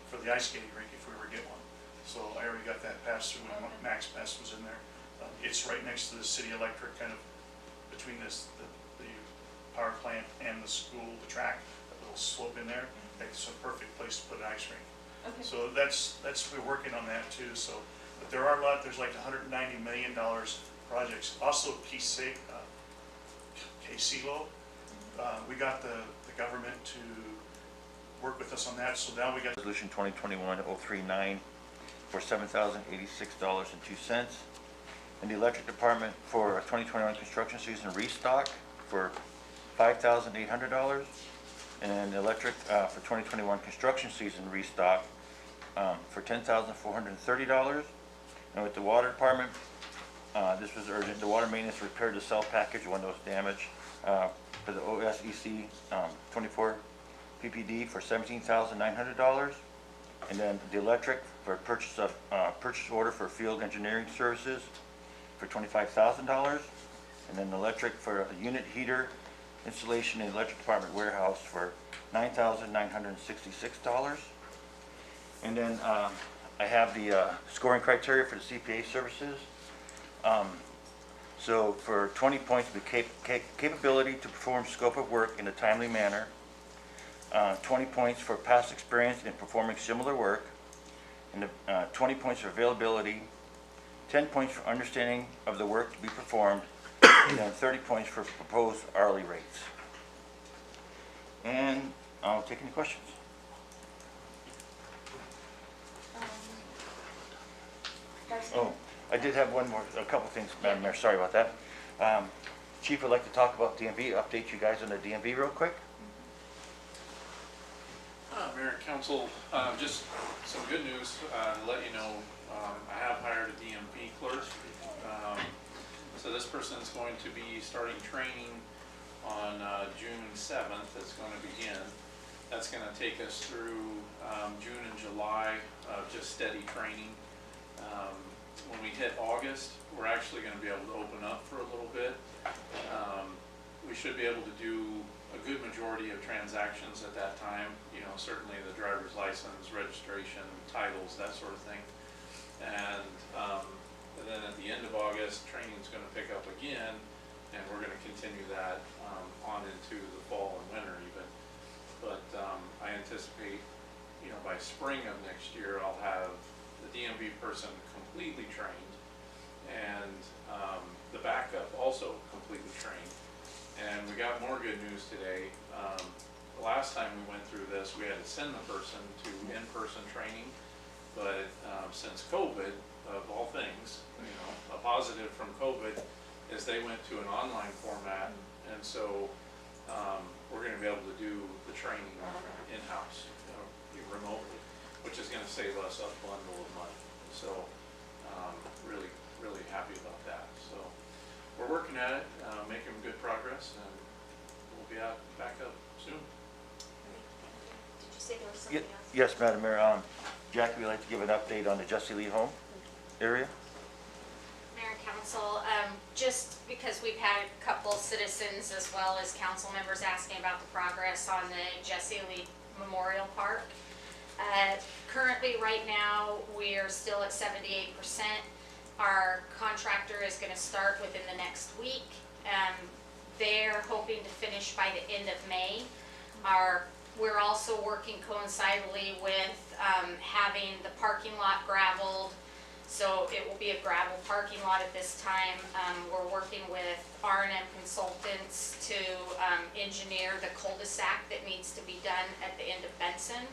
for the ice skating rink if we ever get one. So I already got that passed through when Max Best was in there. It's right next to the city electric, kind of between the power plant and the school, the track, that little slope in there. It's a perfect place to put an ice rink. Okay. So that's we're working on that too. So, but there are a lot. There's like $190 million projects. Also, KCLO, we got the government to work with us on that. So now we got Resolution 2021-039 for $7,086.02. And the electric department for 2021 construction season restock for $5,800. And electric for 2021 construction season restock for $10,430. And with the water department, this was urgent. The water maintenance repair to cell package when those damaged for the OSEC 24 PPD for $17,900. And then the electric for purchase order for field engineering services for $25,000. And then the electric for a unit heater installation in the electric department warehouse for $9,966. And then I have the scoring criteria for the CPA services. So for 20 points, the capability to perform scope of work in a timely manner. 20 points for past experience in performing similar work. And 20 points for availability. 10 points for understanding of the work to be performed. And then 30 points for proposed hourly rates. And I'll take any questions. Oh, I did have a couple things, Madam Mayor, sorry about that. Chief would like to talk about DMV, update you guys on the DMV real quick. Mayor and Council, just some good news to let you know. I have hired a DMV clerk. So this person is going to be starting training on June 7th. It's going to begin. That's going to take us through June and July of just steady training. When we hit August, we're actually going to be able to open up for a little bit. We should be able to do a good majority of transactions at that time. You know, certainly the driver's license, registration, titles, that sort of thing. And then at the end of August, training is going to pick up again, and we're going to continue that on into the fall and winter even. but I anticipate, by spring of next year, I'll have the DMV person completely trained and the backup also completely trained. And we got more good news today. The last time we went through this, we had to send the person to in-person training, but since COVID, of all things, a positive from COVID is they went to an online format, and so we're going to be able to do the training in-house, remotely, which is going to save us a bundle of money. So really, really happy about that. So we're working at it, making good progress, and we'll be back up soon. Did you say there was something else? Yes, Madam Mayor. Jackie, would like to give an update on the Jesse Lee home area? Mayor and Council, just because we've had a couple citizens as well as council members asking about the progress on the Jesse Lee Memorial Park. Currently, right now, we're still at 78%. Our contractor is going to start within the next week. They're hoping to finish by the end of May. We're also working coincidentally with having the parking lot gravelled, so it will be a gravel parking lot at this time. We're working with R&M Consultants to engineer the cul-de-sac that needs to be done at the end of Benson.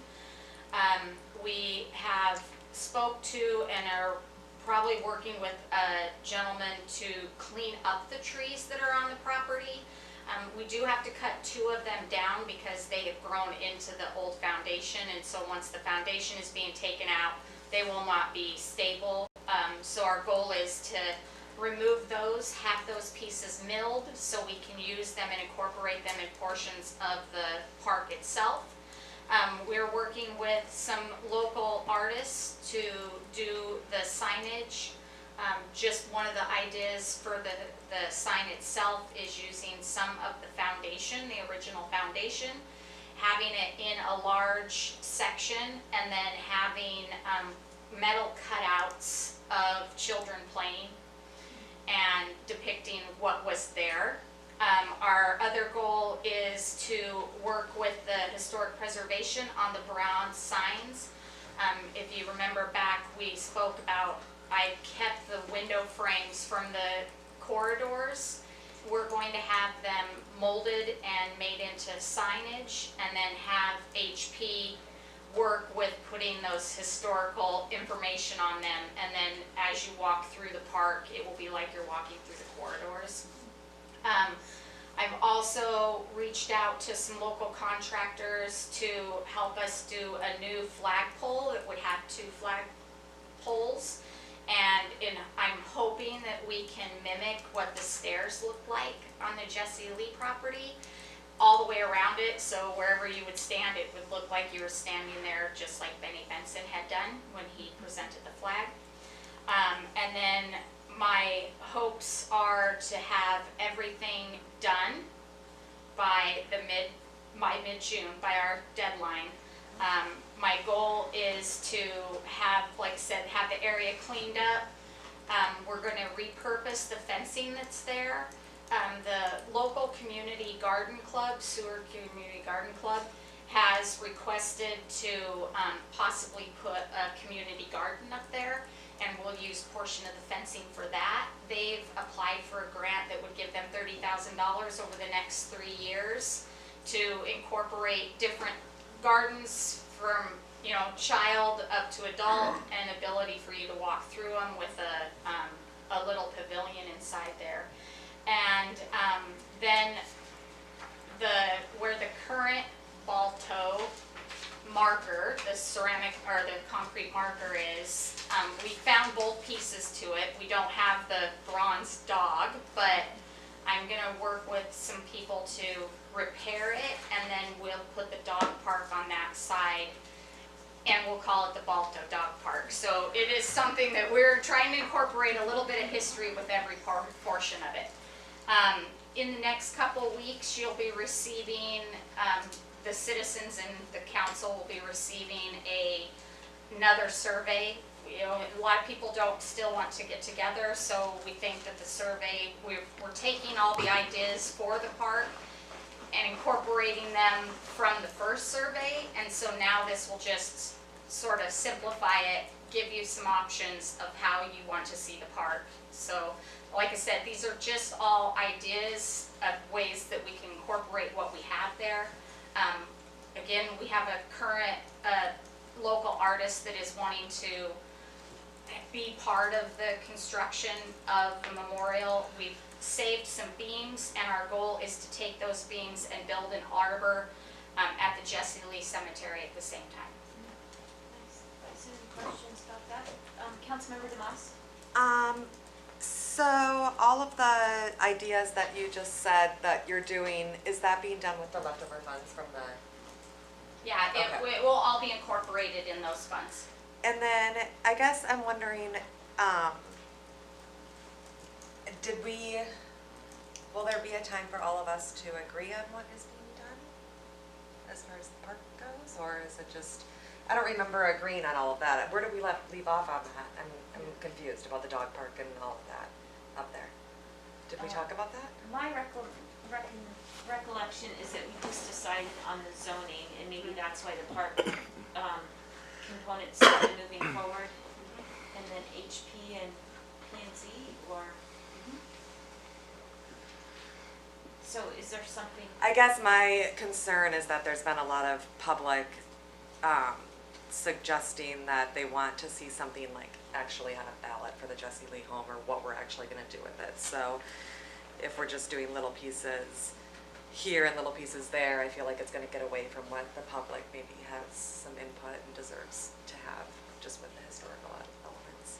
We have spoke to and are probably working with a gentleman to clean up the trees that are on the property. We do have to cut 2 of them down because they have grown into the old foundation, and so once the foundation is being taken out, they will not be stable. So our goal is to remove those, have those pieces milled so we can use them and incorporate them in portions of the park itself. We're working with some local artists to do the signage. Just one of the ideas for the sign itself is using some of the foundation, the original foundation, having it in a large section, and then having metal cutouts of children playing and depicting what was there. Our other goal is to work with the historic preservation on the bronze signs. If you remember back, we spoke about, I kept the window frames from the corridors. We're going to have them molded and made into signage, and then have HP work with putting those historical information on them, and then as you walk through the park, it will be like you're walking through the corridors. I've also reached out to some local contractors to help us do a new flagpole that would have 2 flag poles, and I'm hoping that we can mimic what the stairs look like on the Jesse Lee property all the way around it, so wherever you would stand, it would look like you were standing there just like Benny Benson had done when he presented the flag. And then my hopes are to have everything done by mid-June, by our deadline. My goal is to have, like I said, have the area cleaned up. We're going to repurpose the fencing that's there. The local community garden club, Seward Community Garden Club, has requested to possibly put a community garden up there, and we'll use a portion of the fencing for that. They've applied for a grant that would give them $30,000 over the next 3 years to incorporate different gardens from child up to adult, and ability for you to walk through them with a little pavilion inside there. And then where the current Balto marker, the ceramic or the concrete marker is, we found both pieces to it. We don't have the bronze dog, but I'm gonna work with some people to repair it, and then we'll put the dog park on that side, and we'll call it the Balto Dog Park. So it is something that we're trying to incorporate a little bit of history with every portion of it. In the next couple weeks, you'll be receiving, the citizens and the council will be receiving another survey. A lot of people don't still want to get together, so we think that the survey, we're taking all the ideas for the park, and incorporating them from the first survey. And so now this will just sort of simplify it, give you some options of how you want to see the park. So, like I said, these are just all ideas of ways that we can incorporate what we have there. Again, we have a current local artist that is wanting to be part of the construction of the memorial. We've saved some beams, and our goal is to take those beams and build an arbor at the Jesse Lee Cemetery at the same time. Nice. Any questions about that? Councilmember DeMoss? So all of the ideas that you just said that you're doing, is that being done with the leftover funds from the? Yeah, Okay. it will all be incorporated in those funds. And then I guess I'm wondering, will there be a time for all of us to agree on what is being done as far as the park goes? Or is it just, I don't remember agreeing on all of that. Where did we leave off on that? I'm confused about the dog park and all of that up there. Did we talk about that? My recollection is that we just decided on the zoning, and maybe that's why the park component started moving forward, and then HP and P&Z, or? So is there something? I guess my concern is that there's been a lot of public suggesting that they want to see something like actually on a ballot for the Jesse Lee home, or what we're actually going to do with it. So if we're just doing little pieces here and little pieces there, I feel like it's going to get away from what the public maybe has some input and deserves to have, just with the historical elements.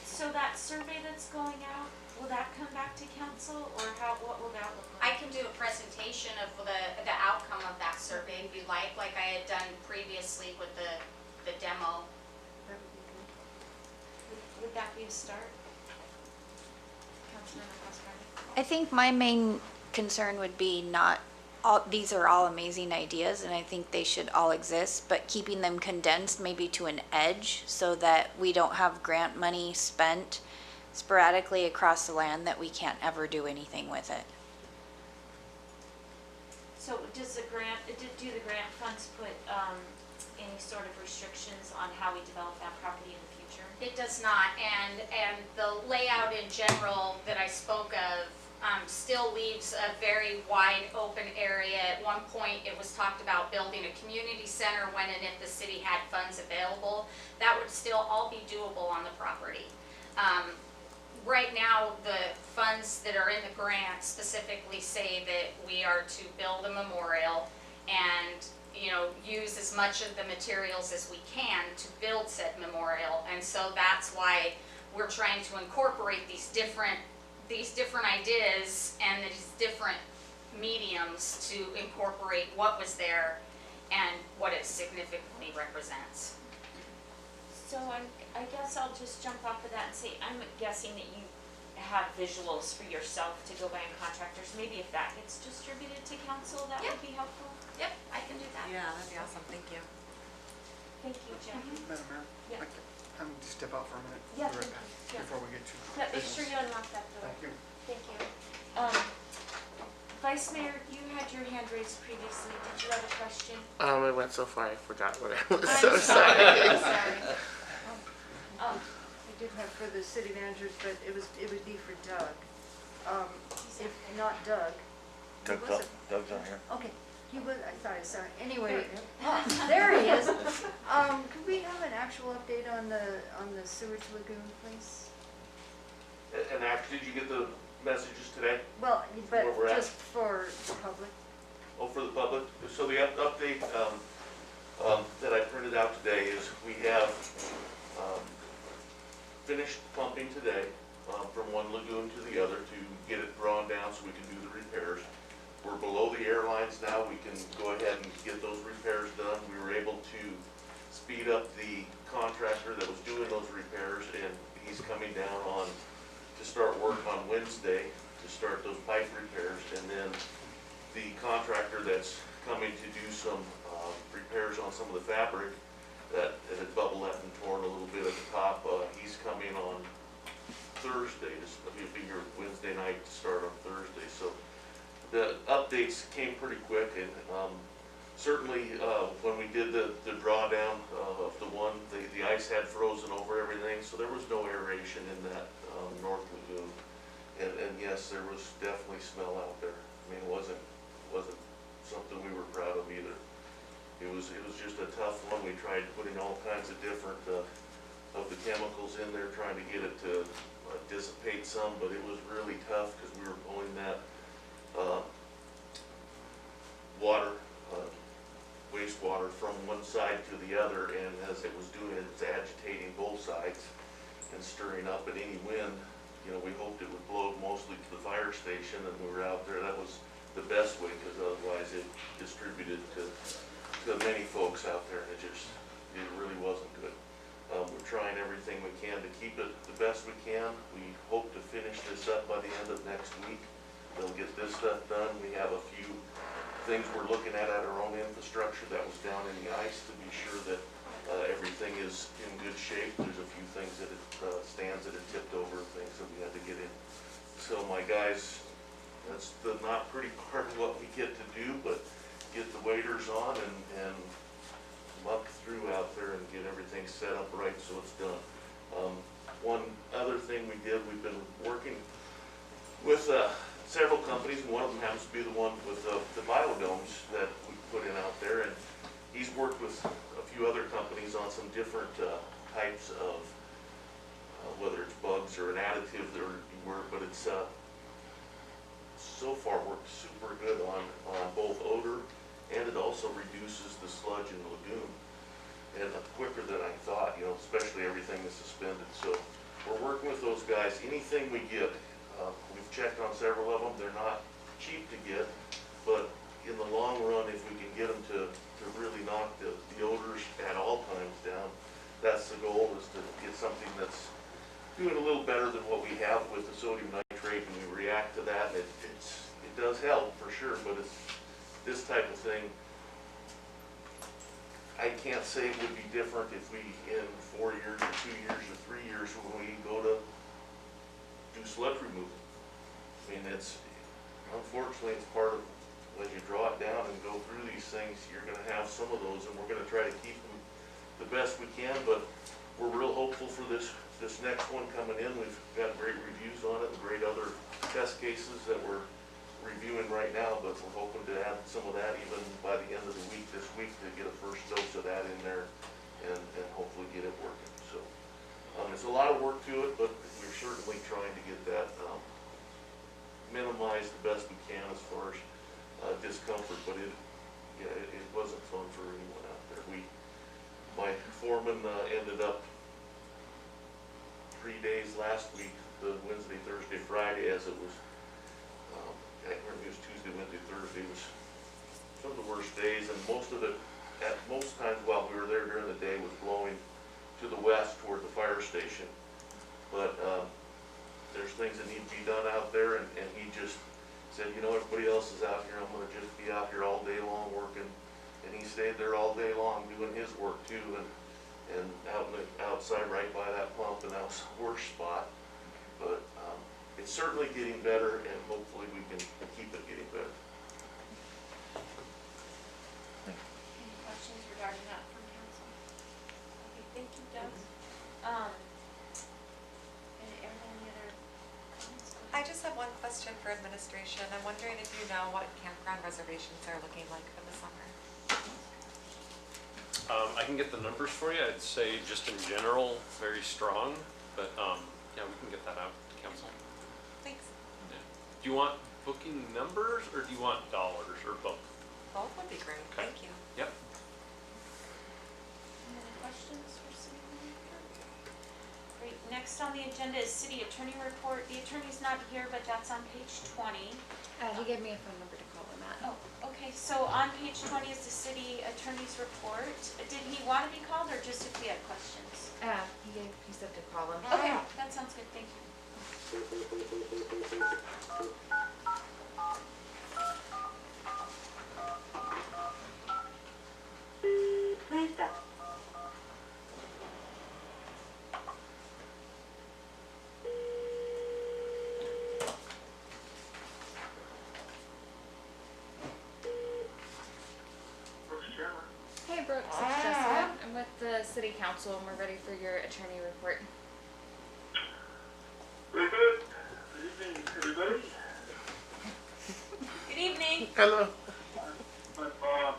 So that survey that's going out, will that come back to council, or what will that look I like? can do a presentation of the outcome of that survey if you like I had done previously with the demo. Would that be a start? Councilmember Coscardi? I think my main concern would be not all, these are all amazing ideas and I think they should all exist, but keeping them condensed maybe to an edge so that we don't have grant money spent sporadically across the land that we can't ever do anything with it. So does the grant, do the grant funds put any sort of restrictions on how we develop that property in the future? It does not, and the layout in general that I spoke of still leaves a very wide open area. At one point, it was talked about building a community center when and if the city had funds available. That would still all be doable on the property. Right now, the funds that are in the grant specifically say that we are to build a memorial and, you know, use as much of the materials as we can to build said memorial. And so that's why we're trying to incorporate these different ideas and these different mediums to incorporate what was there and what it significantly represents. So I guess I'll just jump off of that and say, I'm guessing that you have visuals for yourself to go by on contractors. Maybe if that gets distributed to council, that would be helpful. Yep, I can do that. Yeah, that'd be awesome, thank you. Thank you, Jackie. Madam Mayor? Yeah. I'm going to step out for a minute. Yeah, Be right thank back, you. Yeah. before we get to Yeah, make sure business. you unlock that door. Thank you. Thank you. Vice Mayor, you had your hand raised previously. Did you have a question? It went so far, I forgot what I was I'm so sorry. I'm sorry. I did have for the city managers, but it would be for Doug. If not Doug. who was it? Doug's on here. Okay, he was, I thought I saw it. Anyway, there he is. Could we have an actual update on the sewage lagoon, please? And actually, did you get the messages today? Well, but Where we're at? just for the public. Oh, for the public? So the update that I printed out today is we have finished pumping today from one lagoon to the other to get it drawn down so we can do the repairs. We're below the air lines now. We can go ahead and get those repairs done. We were able to speed up the contractor that was doing those repairs, and he's coming down to start work on Wednesday to start those pipe repairs. And then the contractor that's coming to do some repairs on some of the fabric that it had bubbled up and torn a little bit at the top, he's coming on Thursday. He'll be here Wednesday night to start on Thursday. So updates came pretty quick, and certainly when we did the drawdown of the one, the ice had frozen over everything, so there was no aeration in that north lagoon. And yes, there was definitely smell out there. I mean, it wasn't something we were proud of either. It was just a tough one. We tried putting all kinds of different of the chemicals in there, trying to get it to dissipate some, but it was really tough because we were pulling that wastewater from one side to the other, and as it was doing it, it's agitating both sides and stirring up, and any wind, you know, we hoped it would blow mostly to the fire station, and we were out there, that was the best way, because otherwise it distributed to many folks out there, and it really wasn't good. We're trying everything we can to keep it the best we can. We hope to finish this up by the end of next week. They'll get this stuff done. We have a few things we're looking at our own infrastructure that was down in the ice to be sure that everything is in good shape. There's a few things that stands that have tipped over, things that we had to get in. So my guys, that's the not pretty part of what we get to do, but get the waders on and muck through out there and get everything set up right so it's done. One other thing we did, we've been working with several companies, and one of them happens to be the one with the biodomes that we put in out there, and he's worked with a few other companies on some different types of whether it's bugs or an additive that work, but it's so far worked super good on both odor, and it also reduces the sludge in the lagoon, and quicker than I thought, you know, especially everything that's suspended. So we're working with those guys. Anything we get, we've checked on several of them. They're not cheap to get, but in the long run, if we can get them to really knock the odors at all times down, that's the goal, is to get something that's doing a little better than what we have with the sodium nitrate, and we react to that. It does help for sure, but it's this type of thing. I can't say it would be different if we, in 4 years or 2 years or 3 years, when we go to do sludge removal. I mean, unfortunately, it's part of, as you draw it down and go through these things, you're gonna have some of those, and we're gonna try to keep them the best we can, but we're real hopeful for this next one coming in. We've got great reviews on it and great other test cases that we're reviewing right now, but we're hoping to add some of that even by the end of the week, this week, to get a first dose of that in there and hopefully get it working. So it's a lot of work to it, but we're certainly trying to get that minimized the best we can as far as discomfort, but it wasn't fun for anyone out there. My foreman ended up 3 days last week, the Wednesday, Thursday, Friday, as it was, I remember it was Tuesday, Wednesday, Thursday, was some of the worst days, and most of it, at most times while we were there during the day, was blowing to the west toward the fire station. But there's things that need to be done out there, and he just said, you know, everybody else is out here, I'm gonna just be out here all day long working. And he stayed there all day long doing his work too, and out in the outside right by that pump, and that was the worst spot. But it's certainly getting better, and hopefully we can keep it getting better. Any questions regarding that from council? Okay, thank you, Doug. Any other comments? I just have one question for administration. I'm wondering if you know what campground reservations are looking like for the summer. I can get the numbers for you. I'd say just in general, very strong, but yeah, we can get that out to council. Thanks. Yeah. Do you want booking numbers, or do you want dollars, or both? Both would be great. Okay. Thank you. Yep. Any other questions for city manager? Great, next on the agenda is city attorney report. The attorney's not here, but that's on page 20. He gave me a phone number to call him at. Oh, okay, so on page 20 is the city attorney's report. Did he want to be called, or just if we had questions? He said to call him. Okay, that sounds good, thank you. Please stop. City Council, and we're ready for your attorney report. Very good. Good evening, everybody. Good evening. Hello. I'm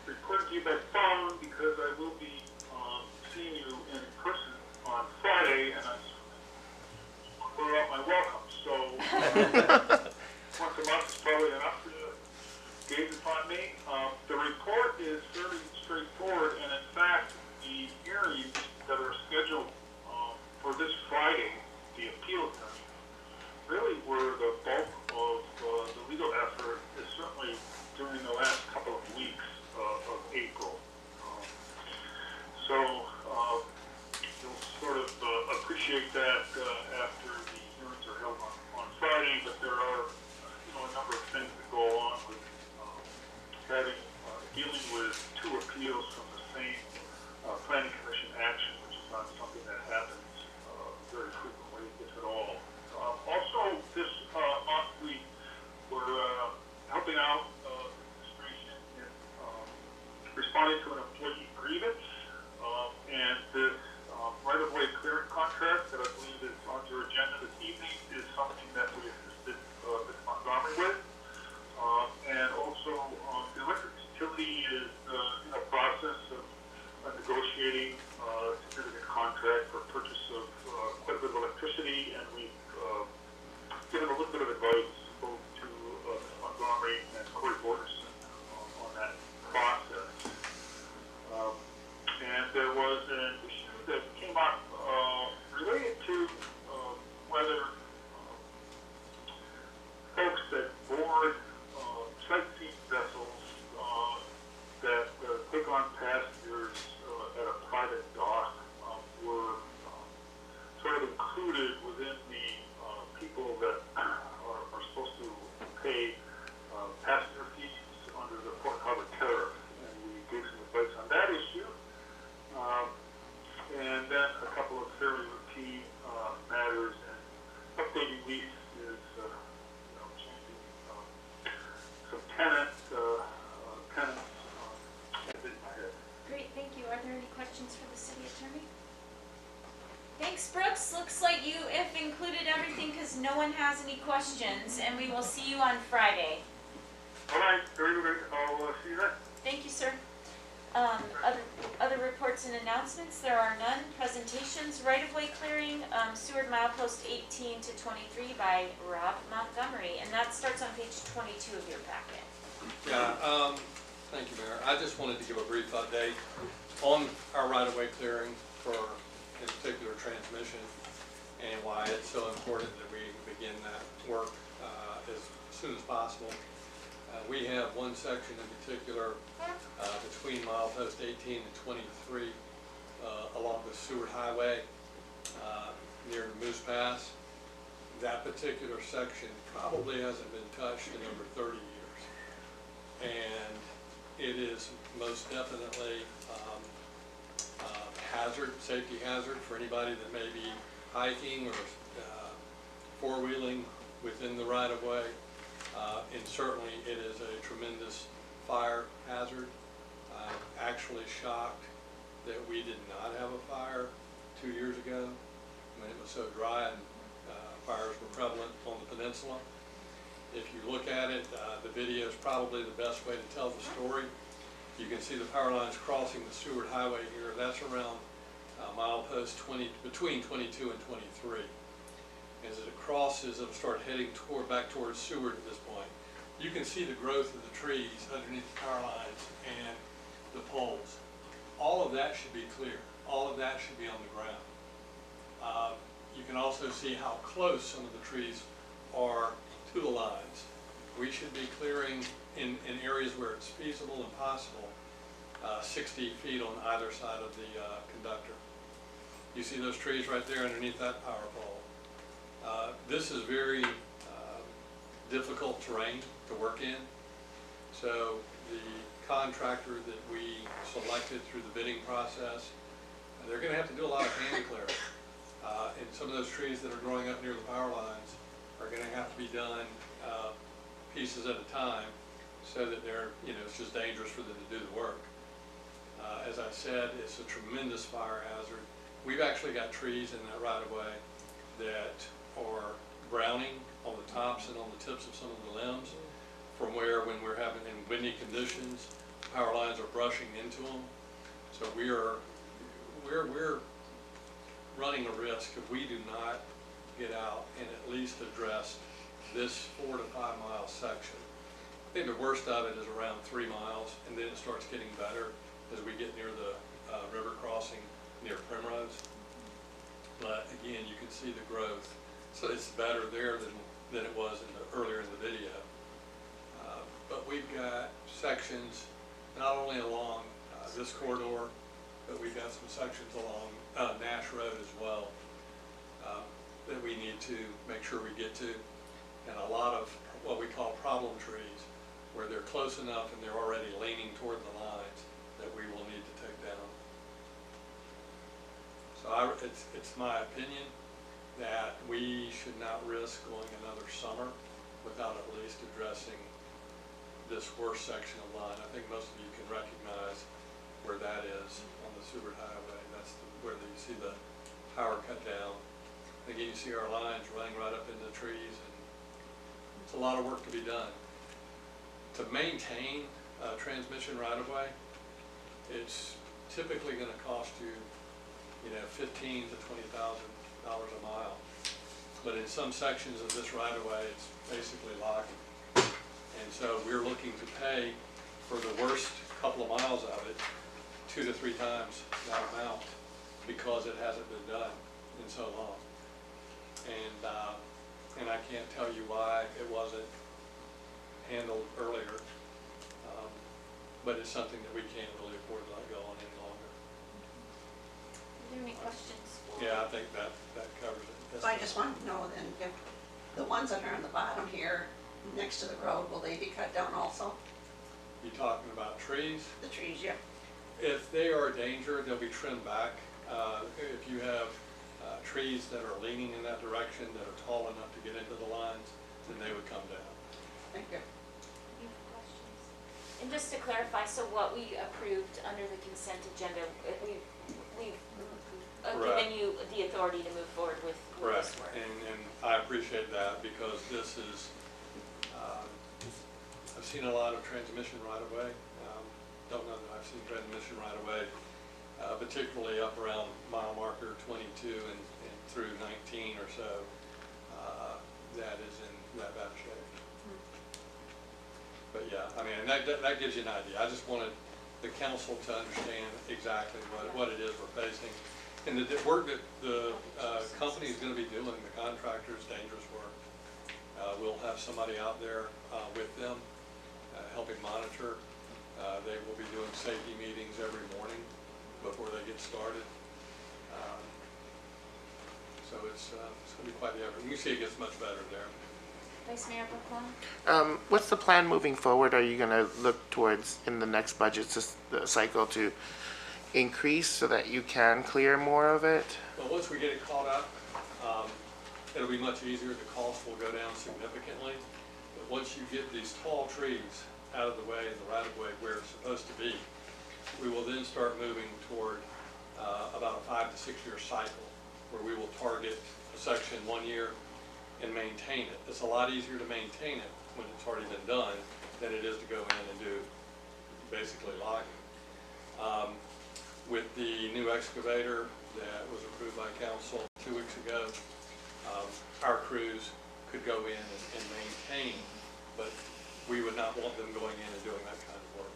reporting to you by phone because I will be seeing you in person on Friday, and I put out my welcome. So once a month is probably enough for you to gaze upon me. The report is fairly straightforward, and in fact, the hearings that are scheduled for this Friday, the appeal hearing, really were the bulk of the legal effort, is certainly during the last couple of weeks of April. So you'll sort of appreciate that after the hearings are held on Friday, but there are a number of things that go along with dealing with two appeals from the same planning commission action, which is not something that happens very frequently, if at all. Also, this month we were helping out the administration in responding to an employee grievance, and this right-of-way clearing contract that I believe is on your agenda this evening is something that we assisted Ms. Montgomery with. And also, the electric utility is in the process of negotiating a significant contract for purchase of quite a bit of electricity, and we've given a little bit of advice both to Ms. Montgomery and Corey Borderson on that process. And there was an issue that came up related to whether folks that board sightseeing vessels that take on passengers at a private dock were sort of included within the people that are supposed to pay passenger fees under the Port Harbor tariff. And we gave some advice on that issue. And then a couple of fairly routine matters, and updating leases, changing some tenants. Great, thank you. Are there any questions for the city attorney? Thanks, Brooks. Looks like you have included everything because no one has any questions, and we will see you on Friday. All right, very good. I'll see you then. Thank you, sir. Other reports and announcements, there are none. Presentations, right-of-way clearing, Seward Milepost 18 to 23 by Rob Montgomery, and that starts on page 22 of your packet. Yeah, thank you, Mayor. I just wanted to give a brief update on our right-of-way clearing for, in particular, transmission, and why it's so important that we begin that work as soon as possible. We have one section in particular between milepost 18 and 23 along the Seward Highway near Moose Pass. That particular section probably hasn't been touched in over 30 years. And it is most definitely safety hazard for anybody that may be hiking or four-wheeling within the right-of-way. And certainly it is a tremendous fire hazard. I'm actually shocked that we did not have a fire 2 years ago when it was so dry and fires were prevalent on the peninsula. If you look at it, the video is probably the best way to tell the story. You can see the power lines crossing the Seward Highway here. That's around milepost 20, between 22 and 23. As it crosses, it'll start heading back towards Seward at this point. You can see the growth of the trees underneath the power lines and the poles. All of that should be clear. All of that should be on the ground. You can also see how close some of the trees are to the lines. We should be clearing in areas where it's feasible and possible 60 feet on either side of the conductor. You see those trees right there underneath that power pole. This is very difficult terrain to work in. So the contractor that we selected through the bidding process, they're going to have to do a lot of hand clearing. And some of those trees that are growing up near the power lines are going to have to be done pieces at a time so that they're, it's just dangerous for them to do the work. As I said, it's a tremendous fire hazard. We've actually got trees in that right of way that are browning on the tops and on the tips of some of the limbs from where, when we're having in windy conditions, power lines are brushing into them. So we're running a risk if we do not get out and at least address this 4 to 5 mile section. I think the worst of it is around 3 miles, and then it starts getting better as we get near the river crossing near Primrose. But again, you can see the growth. So it's better there than it was earlier in the video. But we've got sections not only along this corridor, but we've got some sections along Nash Road as well that we need to make sure we get to. And a lot of what we call problem trees, where they're close enough and they're already leaning toward the lines, that we will need to take down. So it's my opinion that we should not risk going another summer without at least addressing this worst section of line. I think most of you can recognize where that is on the Seward Highway. That's where you see the power cut down. Again, you see our lines running right up into the trees, and it's a lot of work to be done. To maintain a transmission right of way, it's typically going to cost you, $15,000 to $20,000 a mile. But in some sections of this right of way, it's basically locked. And so we're looking to pay for the worst couple of miles of it 2 to 3 times that amount because it hasn't been done in so long. And I can't tell you why it wasn't handled earlier. But it's something that we can't really afford to let go on any longer. Are there any questions? Yeah, I think that covers it. So I just want to know then, if the ones that are on the bottom here, next to the road, will they be cut down also? You talking about trees? The trees, yeah. If they are a danger, they'll be trimmed back. If you have trees that are leaning in that direction, that are tall enough to get into the lines, then they would come down. Thank you. Any questions? And just to clarify, so what we approved under the consent agenda, we've given you the authority to move forward with this work. And I appreciate that, because this is, I've seen a lot of transmission right away. Don't know that I've seen transmission right away, particularly up around mile marker 22 and through 19 or so, that is in that bad shape. But yeah, I mean, that gives you an idea. I just wanted the council to understand exactly what it is we're facing. And the work that the company is going to be doing, the contractor, is dangerous work. We'll have somebody out there with them, helping monitor. They will be doing safety meetings every morning before they get started. So it's going to be quite the effort. You can see it gets much better there. Vice Mayor Buckland? What's the plan moving forward? Are you going to look towards, in the next budget cycle, to increase so that you can clear more of it? Well, once we get it caught up, it'll be much easier. The cost will go down significantly. But once you get these tall trees out of the way and the right of way where it's supposed to be, we will then start moving toward about a 5 to 6 year cycle, where we will target a section 1 year and maintain it. It's a lot easier to maintain it when it's already been done than it is to go in and do basically logging. With the new excavator that was approved by council 2 weeks ago, our crews could go in and maintain, but we would not want them going in and doing that kind of work.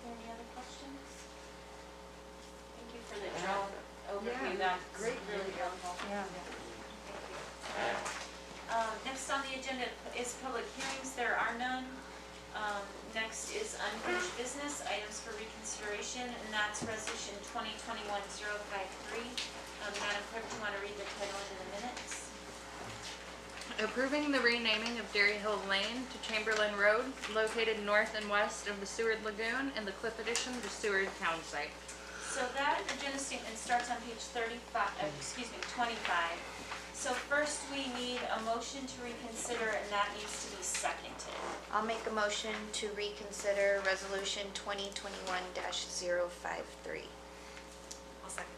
Any other questions? Thank you for the drone overview. That's great, really helpful. Yeah. Thank you. Next on the agenda is public hearings. There are none. Next is unfinished business, items for reconsideration, and that's resolution 2021-053. Madam Clerk, do you want to read the title into the minutes? Approving the renaming of Dairy Hill Lane to Chamberlain Road, located north and west of the Seward Lagoon and the Cliff addition to Seward Town Site. So that agenda statement starts on page 25, 25. So first we need a motion to reconsider and that needs to be seconded. I'll make a motion to reconsider resolution 2021-053. I'll second.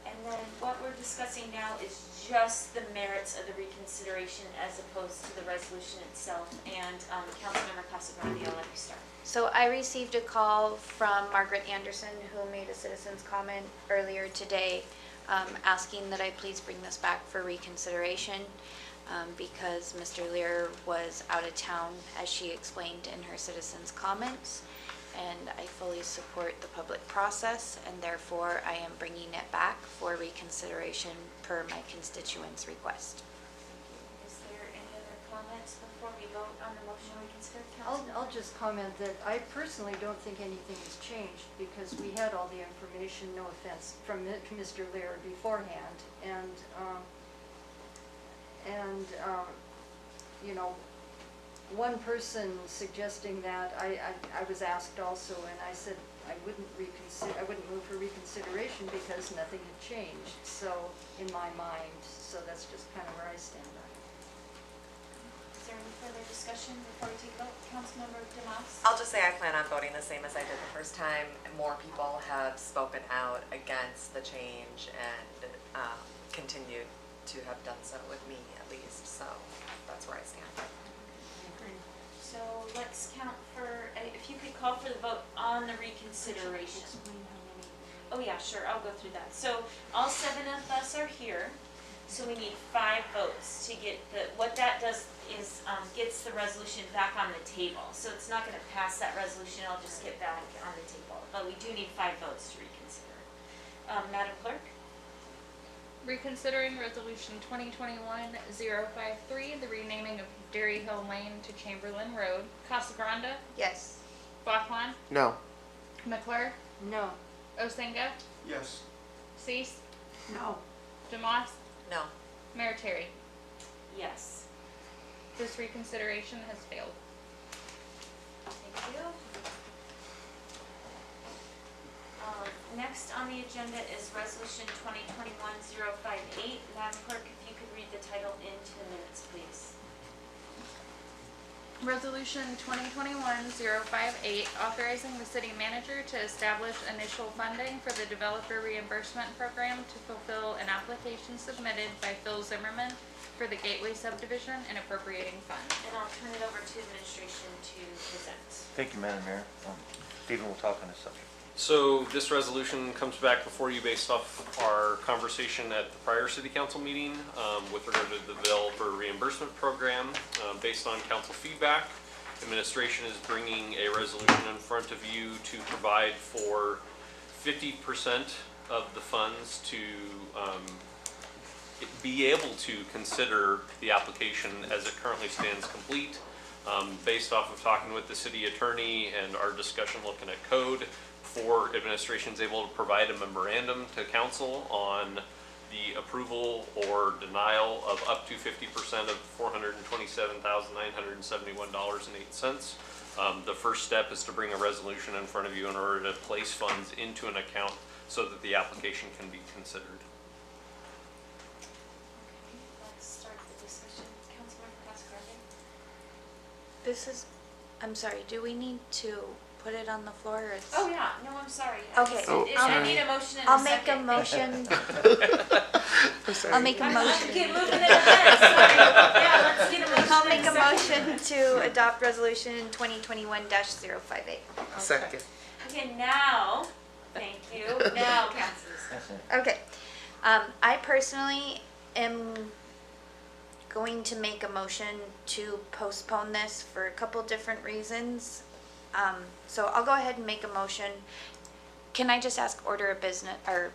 And then what we're discussing now is just the merits of the reconsideration as opposed to the resolution itself. And Councilmember Casagrande, I'll let you start. So I received a call from Margaret Anderson, who made a citizen's comment earlier today, asking that I please bring this back for reconsideration because Mr. Lear was out of town, as she explained in her citizen's comments. And I fully support the public process, and therefore I am bringing it back for reconsideration per my constituents' request. Is there any other comments before we vote on the motion to reconsider, I'll Councilmember? just comment that I personally don't think anything has changed because we had all the information, no offense, from Mr. Lear beforehand. And you know, one person suggesting that, I was asked also, and I said I wouldn't move for reconsideration because nothing had changed, so, in my mind, so that's just kind of where I stand on it. Is there any further discussion before we take a vote? Councilmember Demas? I'll just say I plan on voting the same as I did the first time. More people have spoken out against the change and continue to have done so with me at least, so that's where I stand. So let's count for, if you could call for the vote on the reconsideration. Oh yeah, sure, I'll go through that. So all 7 of us are here, so we need 5 votes to get what that does is gets the resolution back on the table. So it's not gonna pass that resolution, it'll just get back on the table. But we do need 5 votes to reconsider. Madam Clerk? Reconsidering resolution 2021-053, the renaming of Dairy Hill Lane to Chamberlain Road. Casagrande? Yes. Bachman? No. McClure? No. Osenga? Yes. Cease? No. Demas? No. Mayor Terry? Yes. This reconsideration has failed. Thank you. Next on the agenda is resolution 2021-058. Madam Clerk, if you could read the title into the minutes, please. Resolution 2021-058, authorizing the city manager to establish initial funding for the developer reimbursement program to fulfill an application submitted by Phil Zimmerman for the Gateway subdivision and appropriating funds. And I'll turn it over to administration to present. Thank you, Madam Mayor. Stephen will talk on this subject. So this resolution comes back before you based off our conversation at the prior city council meeting with regard to the developer reimbursement program. Based on council feedback, administration is bringing a resolution in front of you to provide for 50% of the funds to be able to consider the application as it currently stands complete. Based off of talking with the city attorney and our discussion looking at code, before administration is able to provide a memorandum to council on the approval or denial of up to 50% of $427,971.08. The first step is to bring a resolution in front of you in order to place funds into an account so that the application can be considered. Let's start the discussion. Councilmember Casagrande? This is, I'm sorry, do we need to put it on the floor or it's? Oh yeah, no, I'm sorry. Okay. I need a motion and I'll a make a second. motion. I'll make a motion. Get moving in advance, sorry. Yeah, let's get a motion. I'll make and a motion to adopt resolution 2021-058. Second. Okay, now, thank you. Now, Councilors. Okay. I personally am going to make a motion to postpone this for a couple different reasons. So I'll go ahead and make a motion. Can I just ask order of business or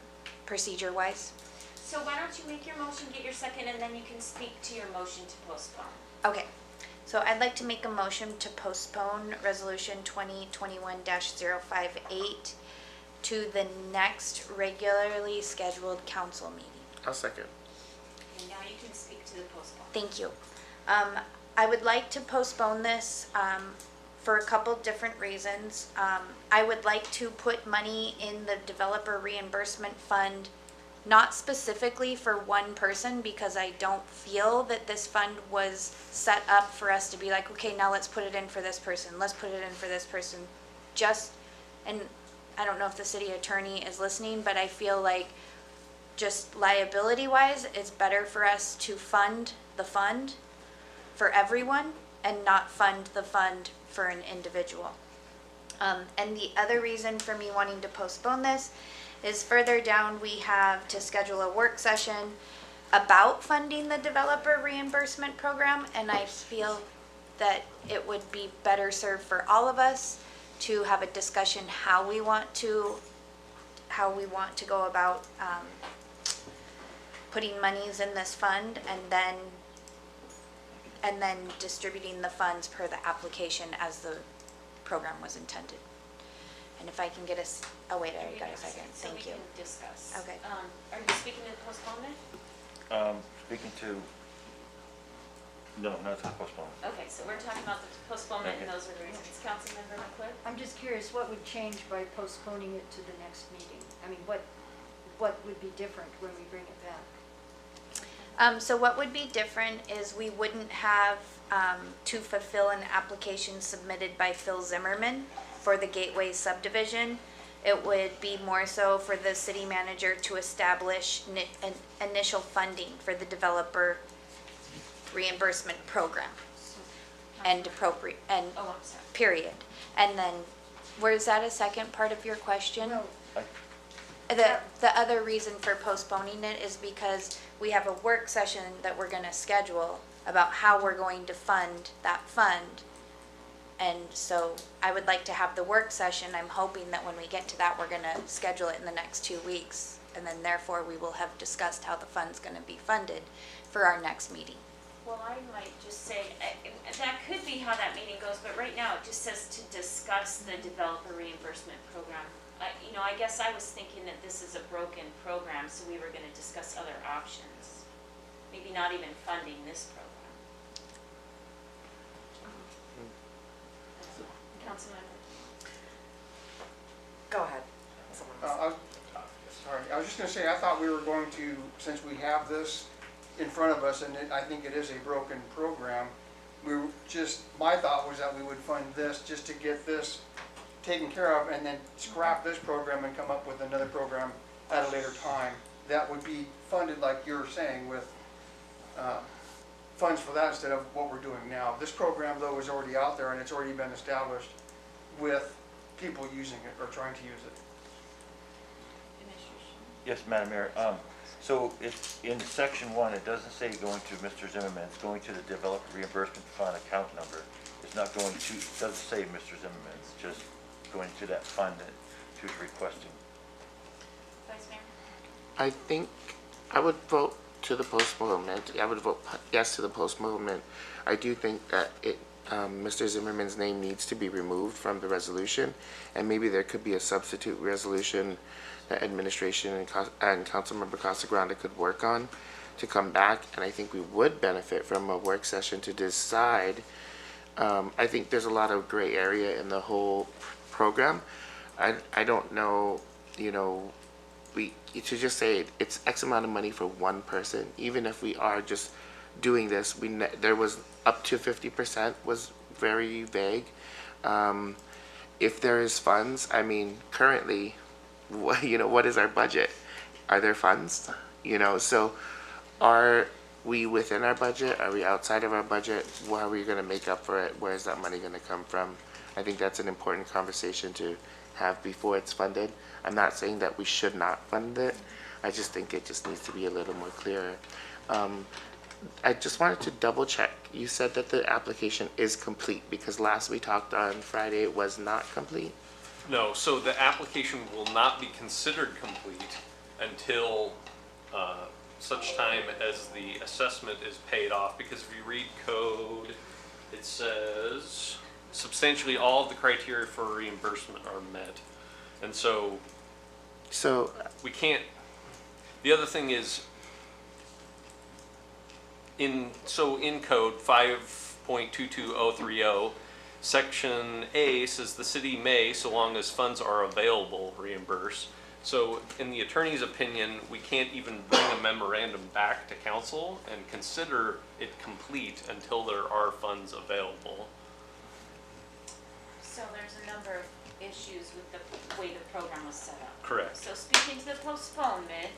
procedure wise? So why don't you make your motion, get your second, and then you can speak to your motion to postpone. Okay. So I'd like to make a motion to postpone resolution 2021-058 to the next regularly scheduled council meeting. I'll second. And now you can speak to the postpone. Thank you. I would like to postpone this for a couple different reasons. I would like to put money in the developer reimbursement fund not specifically for one person, because I don't feel that this fund was set up for us to be like, okay, now let's put it in for this person, let's put it in for this person. Just, and I don't know if the city attorney is listening, but I feel like just liability wise, it's better for us to fund the fund for everyone and not fund the fund for an individual. And the other reason for me wanting to postpone this is further down, we have to schedule a work session about funding the developer reimbursement program, and I feel that it would be better served for all of us to have a discussion how we want to go about putting monies in this fund, and then distributing the funds per the application as the program was intended. And if I can get us, oh wait, I already got a second, thank you. So we can discuss. Okay. Are you speaking to the postponement? Speaking to, no, not to the postponement. Okay, so we're talking about the postponement, and those are the reasons. Councilmember McClure? I'm just curious, what would change by postponing it to the next meeting? I mean, what would be different when we bring it back? So what would be different is we wouldn't have to fulfill an application submitted by Phil Zimmerman for the Gateway subdivision. It would be more so for the city manager to establish an initial funding for the developer reimbursement program. And appropriate, and Oh, I'm sorry. period. And then, was that a second part of your question? No. The other reason for postponing it is because we have a work session that we're gonna schedule about how we're going to fund that fund. And so I would like to have the work session. I'm hoping that when we get to that, we're gonna schedule it in the next 2 weeks. And then therefore, we will have discussed how the fund's gonna be funded for our next meeting. Well, I might just say, that could be how that meeting goes, but right now it just says to discuss the developer reimbursement program. I guess I was thinking that this is a broken program, so we were gonna discuss other options. Maybe not even funding this program. Councilmember? Go ahead. Someone else. Sorry, I was just gonna say, I thought we were going to, since we have this in front of us, and I think it is a broken program, my thought was that we would fund this just to get this taken care of, and then scrap this program and come up with another program at a later time. That would be funded, like you were saying, with funds for that instead of what we're doing now. This program, though, is already out there, and it's already been established with people using it or trying to use it. Yes, Madam Mayor. So it's in section 1, it doesn't say going to Mr. Zimmerman, it's going to the developer reimbursement fund account number. It's not going to, it doesn't say Mr. Zimmerman, it's just going to that fund that he was requesting. Vice Mayor? I think I would vote to the postponement. I would vote yes to the postponement. I do think that Mr. Zimmerman's name needs to be removed from the resolution, and maybe there could be a substitute resolution that administration and Councilmember Casagrande could work on to come back, and I think we would benefit from a work session to decide. I think there's a lot of gray area in the whole program. I don't know, to just say it's X amount of money for one person, even if we are just doing this, there was up to 50% was very vague. If there is funds, I mean, currently, what is our budget? Are there funds? So are we within our budget? Are we outside of our budget? How are we going to make up for it? Where is that money going to come from? I think that's an important conversation to have before it's funded. I'm not saying that we should not fund it. I just think it just needs to be a little more clearer. I just wanted to double check. You said that the application is complete because last we talked on Friday it was not complete? No, so the application will not be considered complete until such time as the assessment is paid off, because if you read code, it says substantially all of the criteria for reimbursement are met. And so we can't, the other thing is, in code 5.22030, section A says the city may, so long as funds are available, reimburse. So in the attorney's opinion, we can't even bring a memorandum back to council and consider it complete until there are funds available. So there's a number of issues with the way the program was set up. Correct. So speaking to the postponement,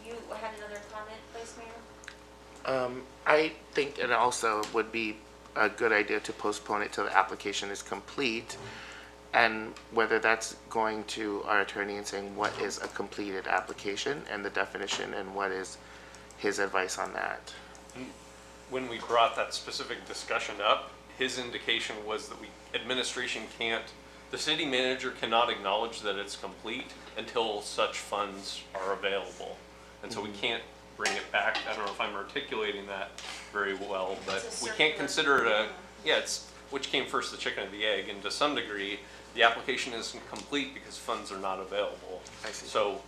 you had another comment, Vice Mayor? I think it also would be a good idea to postpone it till the application is complete. And whether that's going to our attorney and saying what is a completed application and the definition and what is his advice on that. When we brought that specific discussion up, his indication was that administration can't, the city manager cannot acknowledge that it's complete until such funds are available. And so we can't bring it back. I don't know if I'm articulating that very well, but we can't consider it a, yeah, it's which came first, the chicken or the egg, and to some degree, the application isn't complete because funds are not available. I see. So,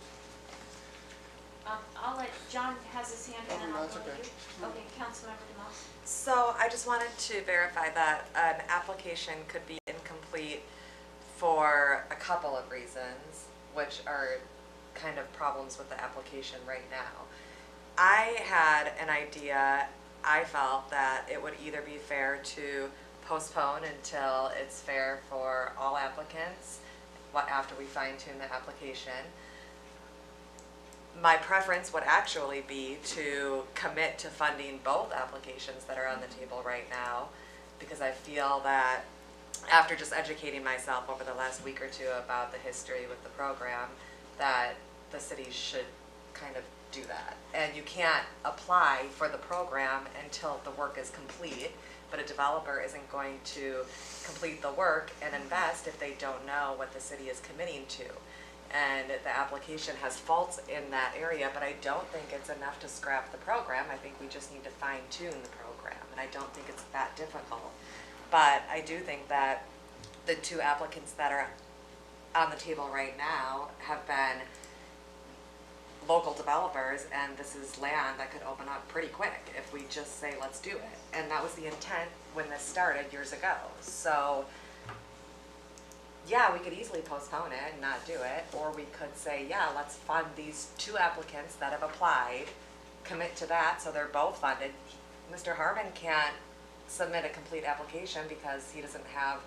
I'll let, John has his hand and then I'll that's go to okay. you. Okay, Councilmember DeMoss. So I just wanted to verify that an application could be incomplete for a couple of reasons, which are kind of problems with the application right now. I had an idea, I felt that it would either be fair to postpone until it's fair for all applicants, after we fine tune the application. My preference would actually be to commit to funding both applications that are on the table right now, because I feel that after just educating myself over the last week or two about the history with the program, that the city should kind of do that. And you can't apply for the program until the work is complete, but a developer isn't going to complete the work and invest if they don't know what the city is committing to. And the application has faults in that area, but I don't think it's enough to scrap the program. I think we just need to fine tune the program, and I don't think it's that difficult. But I do think that the two applicants that are on the table right now have been local developers, and this is land that could open up pretty quick if we just say, let's do it. And that was the intent when this started years ago. So yeah, we could easily postpone it and not do it, or we could say, yeah, let's fund these two applicants that have applied, commit to that so they're both funded. Mr. Harmon can't submit a complete application because he doesn't have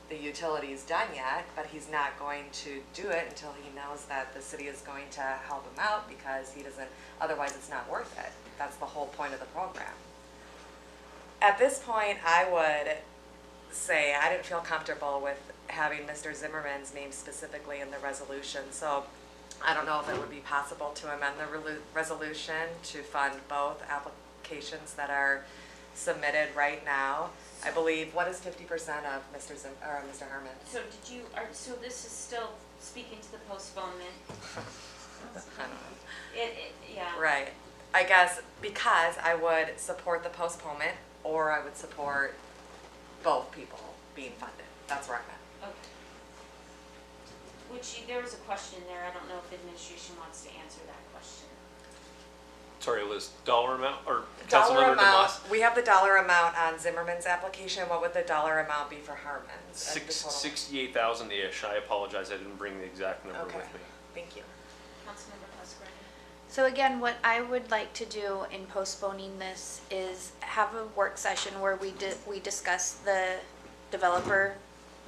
the utilities done yet, but he's not going to do it until he knows that the city is going to help him out, because he doesn't, otherwise it's not worth it. That's the whole point of the program. At this point, I would say I didn't feel comfortable with having Mr. Zimmerman's name specifically in the resolution, so I don't know if it would be possible to amend the resolution to fund both applications that are submitted right now. I believe, what is 50% of Mr. Herman? So did you, so this is still speaking to the postponement? I don't know. Yeah. Right. I guess because I would support the postponement, or I would support both people being funded. That's where I'm at. Okay. There was a question there, I don't know if administration wants to answer that question. sorry, Liz, dollar amount or Dollar Councilmember amount, DeMoss? we have the dollar amount on Zimmerman's application. What would the dollar amount be for Harmon's? $68,000-ish. I apologize, I didn't bring the exact number Okay. with me. Thank you. Councilmember Pasquarelli. So again, what I would like to do in postponing this is have a work session where we discuss the developer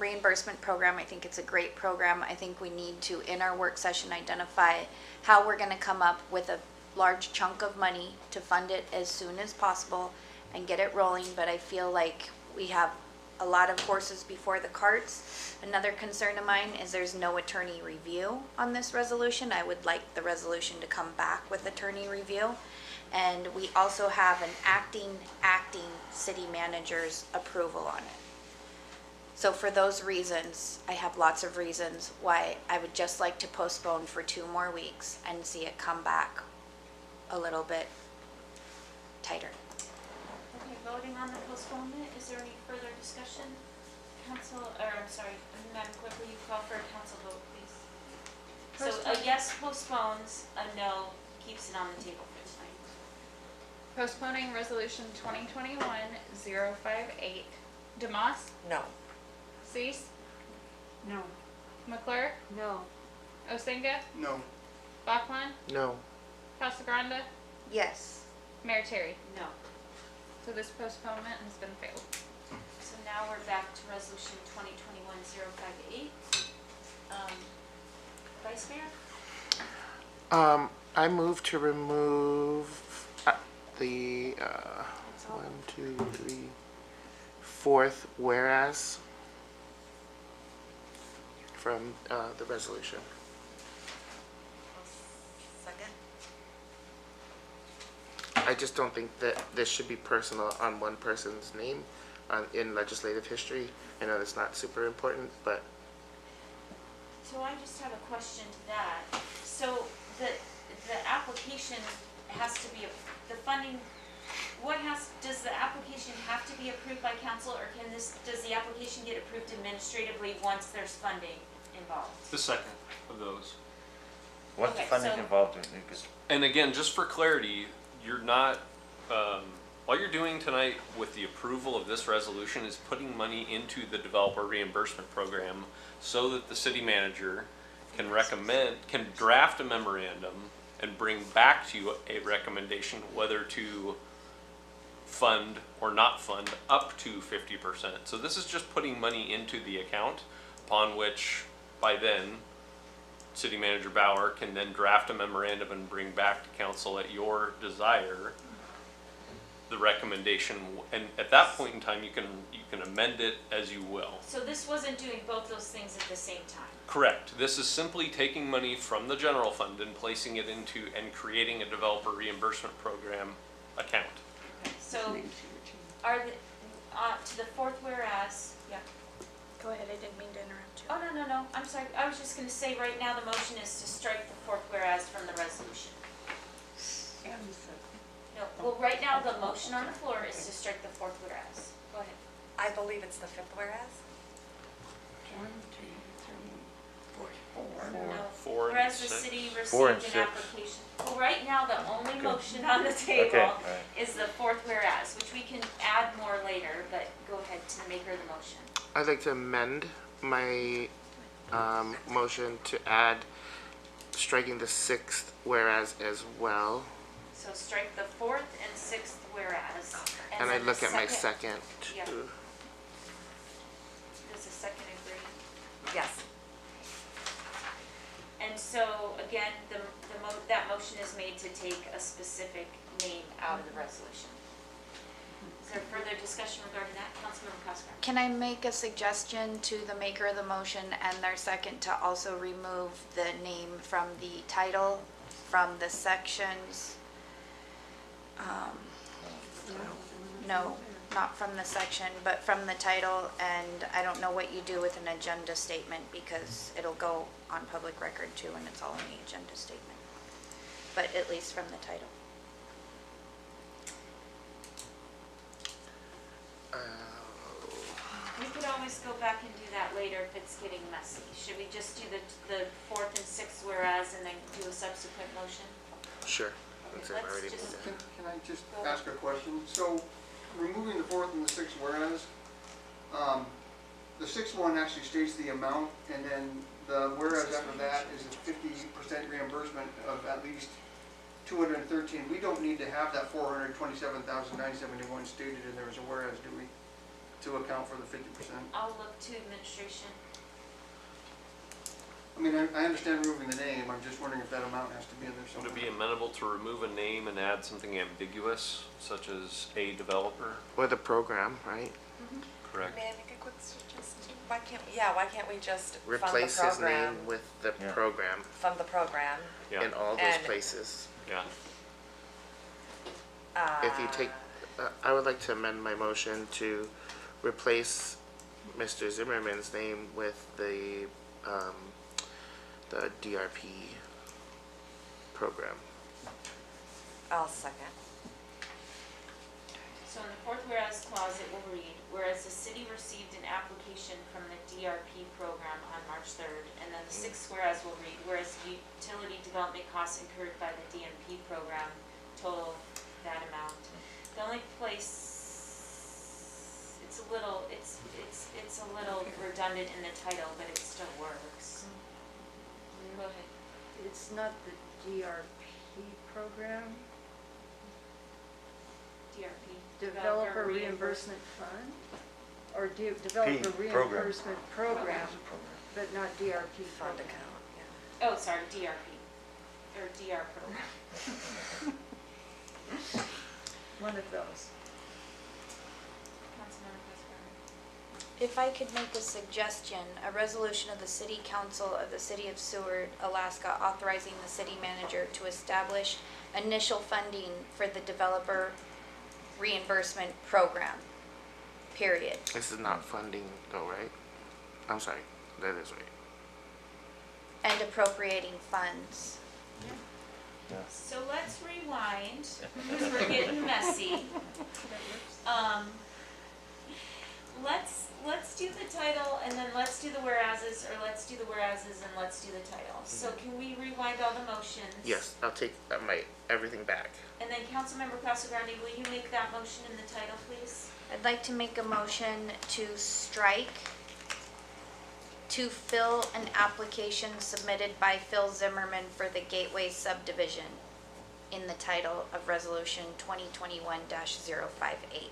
reimbursement program. I think it's a great program. I think we need to, in our work session, identify how we're gonna come up with a large chunk of money to fund it as soon as possible and get it rolling, but I feel like we have a lot of horses before the carts. Another concern of mine is there's no attorney review on this resolution. I would like the resolution to come back with attorney review. And we also have an acting city manager's approval on it. So for those reasons, I have lots of reasons why I would just like to postpone for 2 more weeks and see it come back a little bit tighter. Okay, voting on the postponement, is there any further discussion? Madam Clerk, will you call for a council vote, please? So a yes postpones, a no keeps it on the table for tonight. Postponing resolution 2021-058. DeMoss? No. Cease? No. McClure? No. Osinga, No. Bachman, No. Casagrande, Yes. Mayor Terry. No. So this postponement has been failed. So now we're back to resolution 2021-058. Vice Mayor? I move to remove the, 1, 2, 3, 4th whereas from, the resolution. Second? I just don't think that this should be personal on one person's name in legislative history. I know that's not super important, but So I just have a question to that. So the application has to be, the funding, does the application have to be approved by council, or does the application get approved administratively once there's funding involved? The second of those. What's the Okay, funding so- involved in it? And again, just for clarity, you're not, all you're doing tonight with the approval of this resolution is putting money into the developer reimbursement program so that the city manager can draft a memorandum and bring back to you a recommendation whether to fund or not fund up to 50%. So this is just putting money into the account, upon which by then City Manager Bauer can then draft a memorandum and bring back to council at your desire the recommendation, and at that point in time you can amend it as you will. So this wasn't doing both those things at the same time? Correct. This is simply taking money from the general fund and placing it into and creating a developer reimbursement program account. Okay, so are the, to the 4th whereas, yeah. Go ahead, I didn't mean to interrupt you. Oh, no, I'm sorry. I was just gonna say, right now the motion is to strike the 4th whereas from the resolution. No, well, right now the motion on the floor is to strike the 4th whereas. Go ahead. I believe it's the 5th whereas. No. Four and Whereas the six. city 4 and received an 6. application. Well, right now, the only Okay. motion on the table Okay, all right. is the 4th whereas, which we can add more later, but go ahead to the maker of the motion. I'd like to amend my motion to add striking the 6th whereas as well. So strike the 4th and 6th whereas. And I then look the at my second. Yeah. too. Does the second agree? Yes. And so, again, that motion is made to take a specific name out of the resolution. Is there further discussion regarding that? Councilmember Cosgrove? Can I make a suggestion to the maker of the motion and their second to also remove the name from the title, from the sections? No, not from the section, but from the title, and I don't know what you do with an agenda statement because it'll go on public record too, and it's all in the agenda statement. But at least from the title. We could always go back and do that later if it's getting messy. Should we just do the 4th and 6th whereas and then do a subsequent motion? Sure. Looks like I let's already just- did that. Can I just ask a question? So, removing the 4th and the 6th whereas, the 6th one actually states the amount, and then the whereas after that is a 50% reimbursement of at least 213. We don't need to have that 427,971 stated in there as a whereas, do we? To account for the 50%. I'll look to administration. I mean, I understand removing the name, I'm just wondering if that amount has to be in there Would somewhere. it be amenable to remove a name and add something ambiguous, such as a developer? Or the program, right? Correct. May I make a quick suggestion? Why can't we just fund the Replace his program? name with the Yeah. program Fund the program. Yeah. in all those And- places. Yeah. If you take, I would like to amend my motion to replace Mr. Zimmerman's name with the DRP program. I'll second. So in the 4th whereas clause, it will read, whereas the city received an application from the DRP program on March 3rd, and then the 6th whereas will read, whereas utility development costs incurred by the DMP program total that amount. The only place, it's a little redundant in the title, but it still works. Go ahead. It's not the DRP program, DRP. Developer Reimbursement Fund? Or Developer program. Reimbursement Program, but not DRP Fund program. account, yeah. Oh, sorry, DRP, or DR program. One of those. Councilmember Pasquarelli. If I could make a suggestion, a resolution of the City Council of the City of Seward, Alaska, authorizing the city manager to establish initial funding for the developer reimbursement program, period. This is not funding though, right? I'm sorry, that is right. And appropriating funds. So let's rewind, because we're getting messy. Let's do the title, and then let's do the whereases, or let's do the whereases and let's do the title. So can we rewind all the motions? Yes, I'll take everything back. And then Councilmember Casagrande, will you make that motion in the title, please? I'd like to make a motion to strike to fill an application submitted by Phil Zimmerman for the Gateway subdivision in the title of Resolution 2021-058.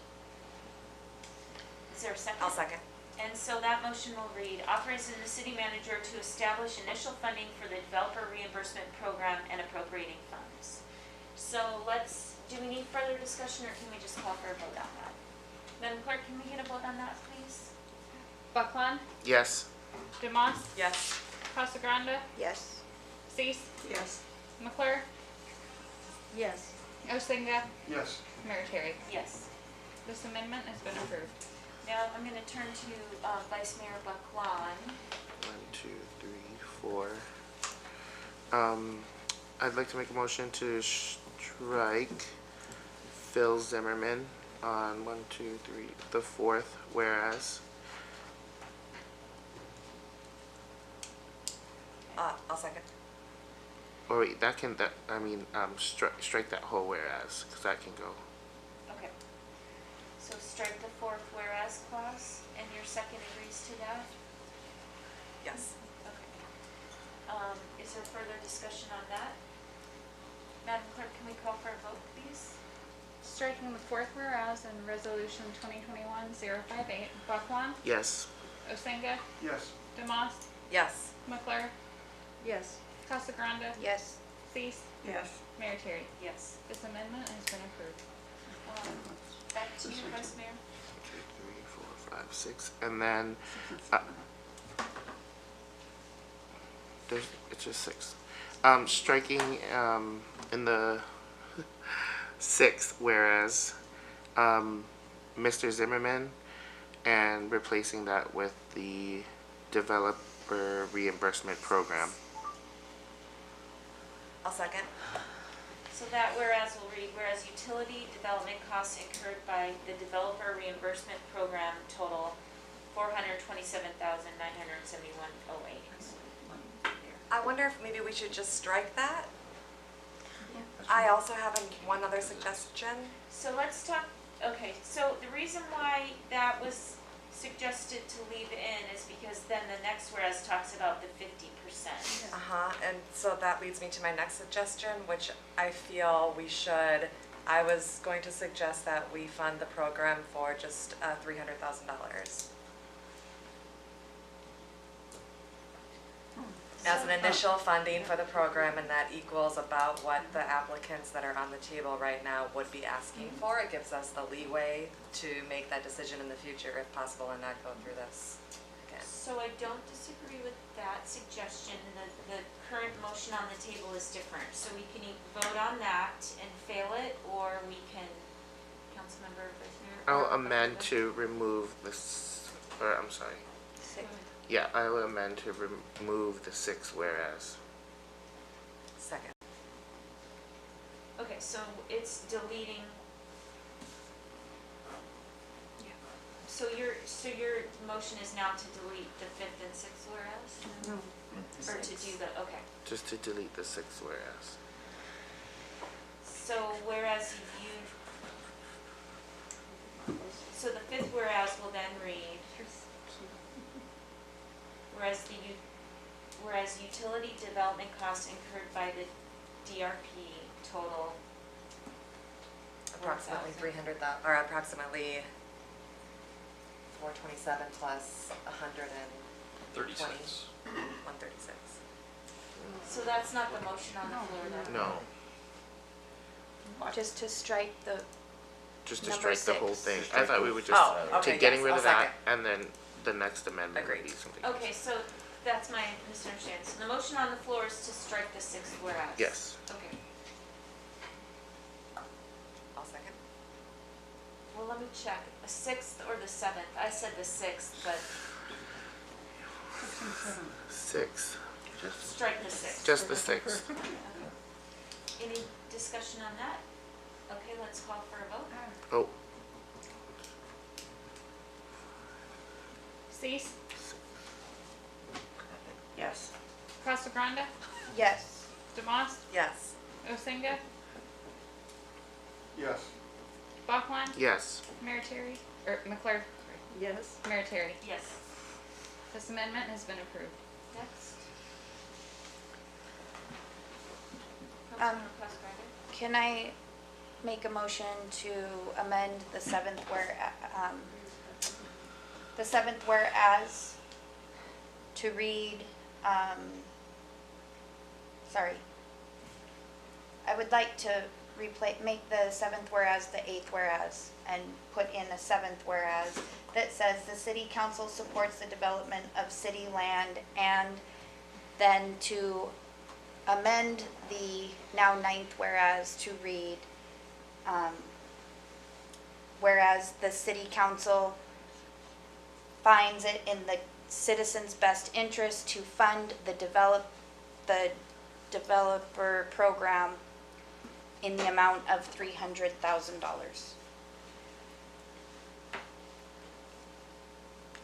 Is there a second? I'll second. And so that motion will read, authorizing the city manager to establish initial funding for the developer reimbursement program and appropriating funds. So do we need further discussion, or can we just call for a vote on that? Madam Clerk, can we get a vote on that, please? Buckland, Yes. Demas, Yes. Casagrande, Yes. Cease, Yes. McClure, Yes. Osinga, Yes. Mayor Terry. Yes. This amendment has been approved. Now I'm going to turn to Vice Mayor Buckland. 1, 2, 3, 4. I'd like to make a motion to strike Phil Zimmerman on 1, 2, 3, the fourth whereas. I'll second. Or wait, strike that whole whereas, because that can go. Okay. So strike the fourth whereas clause, and your second agrees to that? Yes. Okay. Is there further discussion on that? Madam Clerk, can we call for a vote, please? Striking the fourth whereas in Resolution 2021-058, Buckland, Yes. Osinga, Yes. Demas, Yes. McClure, Yes. Casagrande, Yes. Cease, Yes. Mayor Terry. Yes. This amendment has been approved. Back to you, Vice Mayor. 2, 3, 4, 5, 6, and then it's just 6. Striking in the sixth whereas Mr. Zimmerman, and replacing that with the developer reimbursement program. I'll second. So that whereas will read, whereas utility development costs incurred by the developer reimbursement program total $427,971.08. I wonder if maybe we should just strike that? I also have one other suggestion. So let's talk, okay, so the reason why that was suggested to leave in is because then the next whereas talks about the 50%. And so that leads me to my next suggestion, which I feel we should, I was going to suggest that we fund the program for just $300,000. As an initial funding for the program, and that equals about what the applicants that are on the table right now would be asking for. It gives us the leeway to make that decision in the future if possible and not go through this again. So I don't disagree with that suggestion. The current motion on the table is different. So we can either vote on that and fail it, or we can, Councilmember Vice Mayor. I'll amend to remove this, or I'm sorry. Yeah, I will amend to remove the 6 whereas. Second. Okay, so it's deleting. So your motion is now to delete the 5th and 6th whereas? No. Or to do the, okay. Just to delete the 6 whereas. So whereas so the 5th whereas will then read, whereas the whereas utility development costs incurred by the DRP total Approximately 4,000. 300,000, or approximately 427 plus 120, 36. 136. So that's not the motion on the floor then? No, Just to strike the, just to Number strike the whole 6. thing. I thought we would just, Oh, okay, to getting yes, rid I'll of that, second. and then the next amendment would be Agreed. something else. Okay, so that's my misunderstanding. So the motion on the floor is to strike the 6th whereas? Yes. Okay. I'll second. Well, let me check. The 6th or the 7th? I said the 6th, but 6. strike the 6th. Just the 6. Any discussion on that? Okay, let's call for a vote. Oh, Cease, Yes. Casa Grande, yes. Demas, Yes. Osinga, Yes. Bachline, yes. Mayor Terry, or McClure, Yes. Mayor Terry. Yes. This amendment has been approved. Next. Um, Councilmember Pascardi? Can I make a motion to amend the 7th whereas to read, sorry. I would like to make the 7th whereas the 8th whereas and put in a 7th whereas that says the city council supports the development of city land, and then to amend the now 9th whereas to read, whereas the city council finds it in the citizens' best interest to fund the developer program in the amount of $300,000.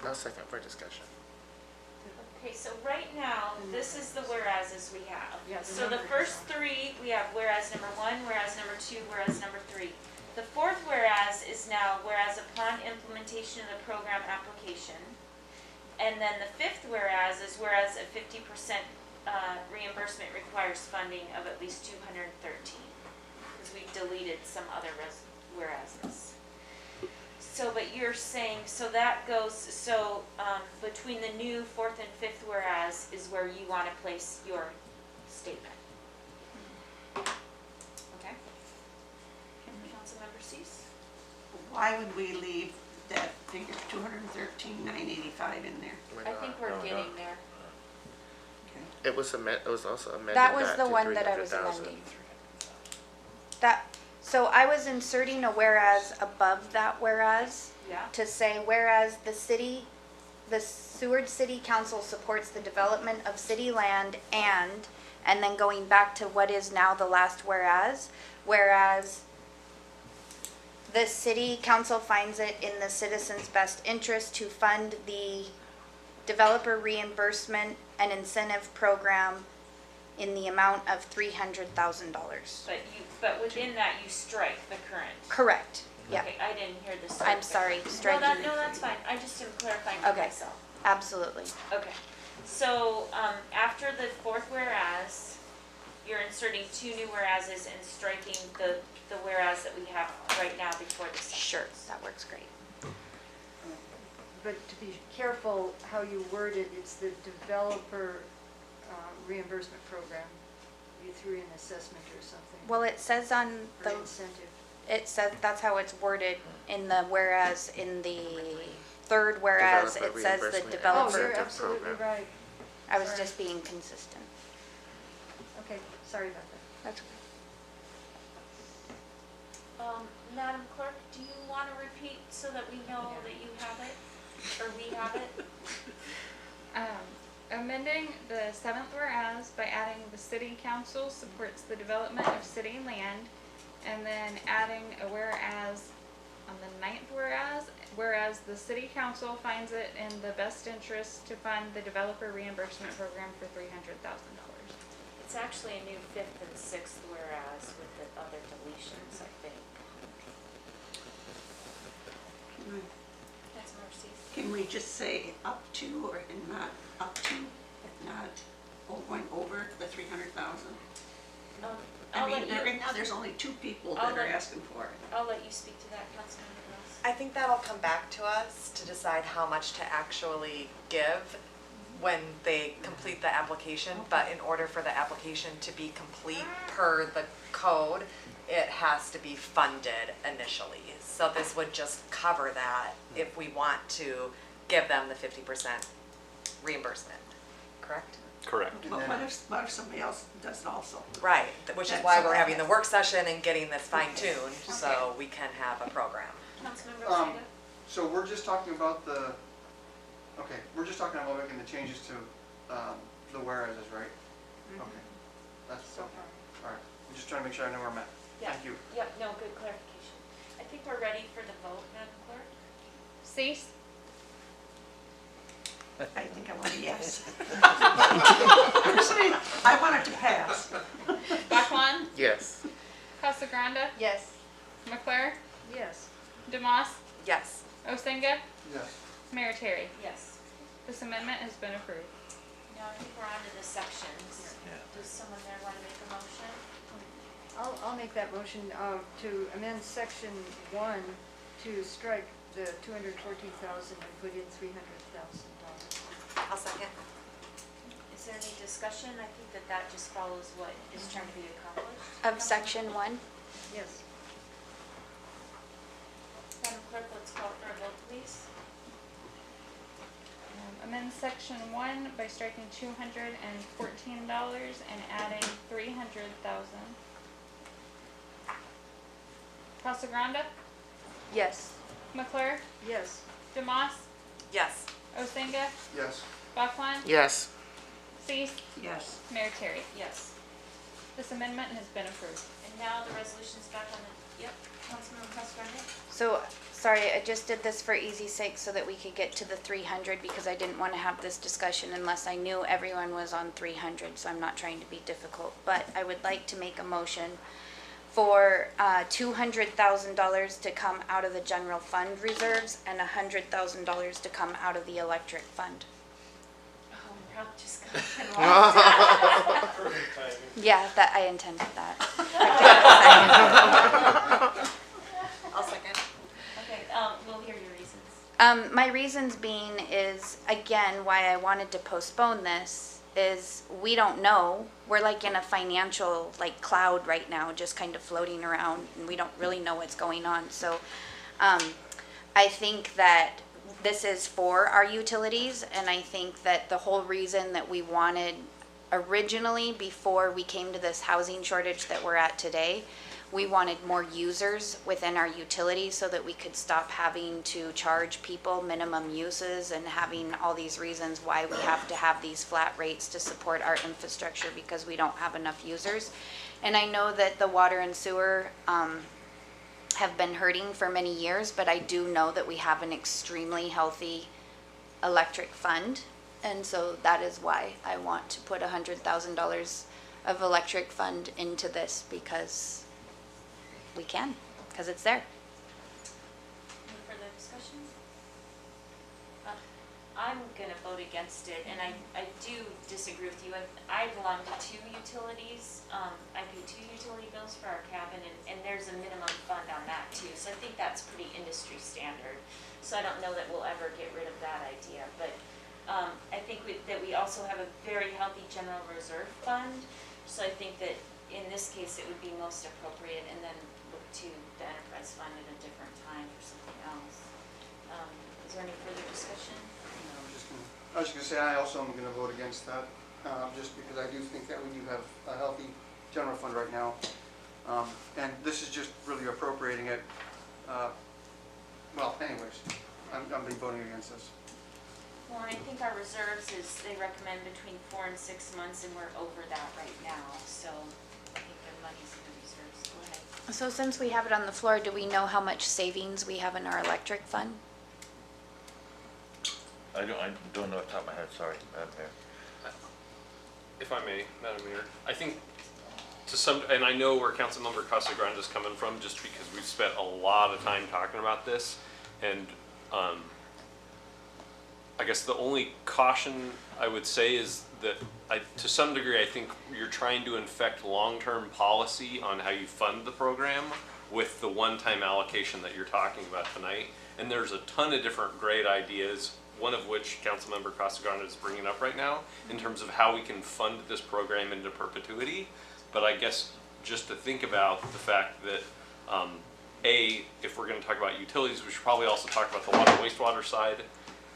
Now second for discussion. Okay, so right now, this is the whereases we have. Yeah, the So the numbers first are- 3, we have whereas number 1, whereas number 2, whereas number 3. The 4th whereas is now whereas upon implementation of the program application. And then the 5th whereas is whereas a 50% reimbursement requires funding of at least 213. Because we deleted some other whereases. So, but you're saying, so that goes, so between the new 4th and 5th whereas is where you want to place your statement. Okay? Councilmember Cease? Why would we leave that figure, 213,985 in there? I think we're getting there. It was also amended That was back the to one that I was 300,000. amending. So I was inserting a whereas above that whereas Yeah. to say whereas the Seward City Council supports the development of city land and then going back to what is now the last whereas the city council finds it in the citizens' best interest to fund the developer reimbursement and incentive program in the amount of $300,000. But within that, you strike the current. Correct, yeah. Okay, I didn't hear the strike. I'm sorry, striking. No, that's fine. I just am clarifying for Okay. myself. Absolutely. Okay, so, after the 4th whereas, you're inserting 2 new whereases and striking the whereas that we have right now before the sentence. Sure, that works great. But to be careful how you word it, it's the developer reimbursement program. You threw in assessment or something. Well, it says on Or the, incentive. it says, that's how it's worded in the whereas, in the 3rd whereas, Developer it says the reimbursement. Oh, developer. you're Incentive absolutely program. right. I was Sorry. just being consistent. Okay, sorry about that. That's okay. Madam Clerk, do you want to repeat so that we know that you have it, or we have it? Amending the 7th whereas by adding the city council supports the development of city land, and then adding a whereas on the 9th whereas the city council finds it in the best interest to fund the developer reimbursement program for $300,000. It's actually a new 5th and 6th whereas with the other deletions, I think. That's Mercy's. Can we just say up to and not up to, if not going over the 300,000? I'll I let mean, you- right now, there's only 2 people I'll that are let- asking for it. I'll let you speak to that, Councilmember Ross. I think that'll come back to us to decide how much to actually give when they complete the application, but in order for the application to be complete per the code, it has to be funded initially. So this would just cover that if we want to give them the 50% reimbursement, correct? Correct. But what if somebody else does it also? Right, which is That's why all we're I having the have. work session and getting this fine-tuned, so we can have a program. Councilmember Ortega? So we're just talking about we're just talking about making the changes to the whereases, right? Okay, that's, So okay, all right. I'm just trying to make sure I know where I'm at. Yeah. Thank you. Yep, no, good clarification. I think we're ready for the vote, Madam Clerk. Cease. I think I want a yes. Personally, I want it to pass. Bachwan. Yes. Casagrande. Yes. McClure. Yes. Demas. Yes. Osenga. Yes. Mayor Terry. Yes. This amendment has been approved. Now I think we're on to the sections. Yeah. Does someone there want to make a motion? I'll make that motion to amend section 1 to strike the 214,000 and put in $300,000. I'll second. Is there any discussion? I think that just follows what is trying to be accomplished. Of section 1? Yes. Madam Clerk, let's call for a vote, please. Amend section 1 by striking $214 and adding $300,000. Casagrande. Yes. McClure. Yes. Demas. Yes. Osenga. Yes. Bachwan. Yes. Cease. Yes. Mayor Terry. Yes. This amendment has been approved. And now the resolution's back on the, yep, Councilmember Casagrande? So, sorry, I just did this for easy sake so that we could get to the 300 because I didn't want to have this discussion unless I knew everyone was on 300, so I'm not trying to be difficult. But I would like to make a motion for $200,000 to come out of the general fund reserves and $100,000 to come out of the electric fund. Oh, Rob just got Perfect timing. Yeah, that, I intended that. I'll second. Okay, we'll hear your reasons. My reasons being is, again, why I wanted to postpone this is we don't know. We're like in a financial cloud right now, just kind of floating around, and we don't really know what's going on. So I think that this is for our utilities, and I think that the whole reason that we wanted originally, before we came to this housing shortage that we're at today, we wanted more users within our utilities so that we could stop having to charge people minimum uses and having all these reasons why we have to have these flat rates to support our infrastructure because we don't have enough users. And I know that the water and sewer have been hurting for many years, but I do know that we have an extremely healthy electric fund. And so that is why I want to put $100,000 of electric fund into this because we can, because it's there. Any further discussion? I'm gonna vote against it, and I do disagree with you. I belong to 2 utilities. I pay 2 utility bills for our cabin, and there's a minimum fund on that too. So I think that's pretty industry standard. So I don't know that we'll ever get rid of that idea, but I think that we also have a very healthy general reserve fund. So I think that in this case, it would be most appropriate, and then look to the enterprise fund at a different time for something else. Is there any further discussion? I was just gonna say, I also am gonna vote against that, just because I do think that we do have a healthy general fund right now. And this is just really appropriating it. Well, anyways, I'm be voting against this. Well, and I think our reserves is, they recommend between 4 and 6 months, and we're over that right now, so I think the money's in the reserves. Go ahead. So since we have it on the floor, do we know how much savings we have in our electric fund? I don't know off the top of my head, sorry, Madam Mayor. If I may, Madam Mayor, I think to some, and I know where Councilmember Casagrande is coming from, just because we've spent a lot of time talking about this, and I guess the only caution I would say is that to some degree, I think you're trying to infect long-term policy on how you fund the program with the one-time allocation that you're talking about tonight. And there's a ton of different great ideas, one of which Councilmember Casagrande is bringing up right now, in terms of how we can fund this program into perpetuity. But I guess just to think about the fact that, if we're going to talk about utilities, we should probably also talk about the water wastewater side.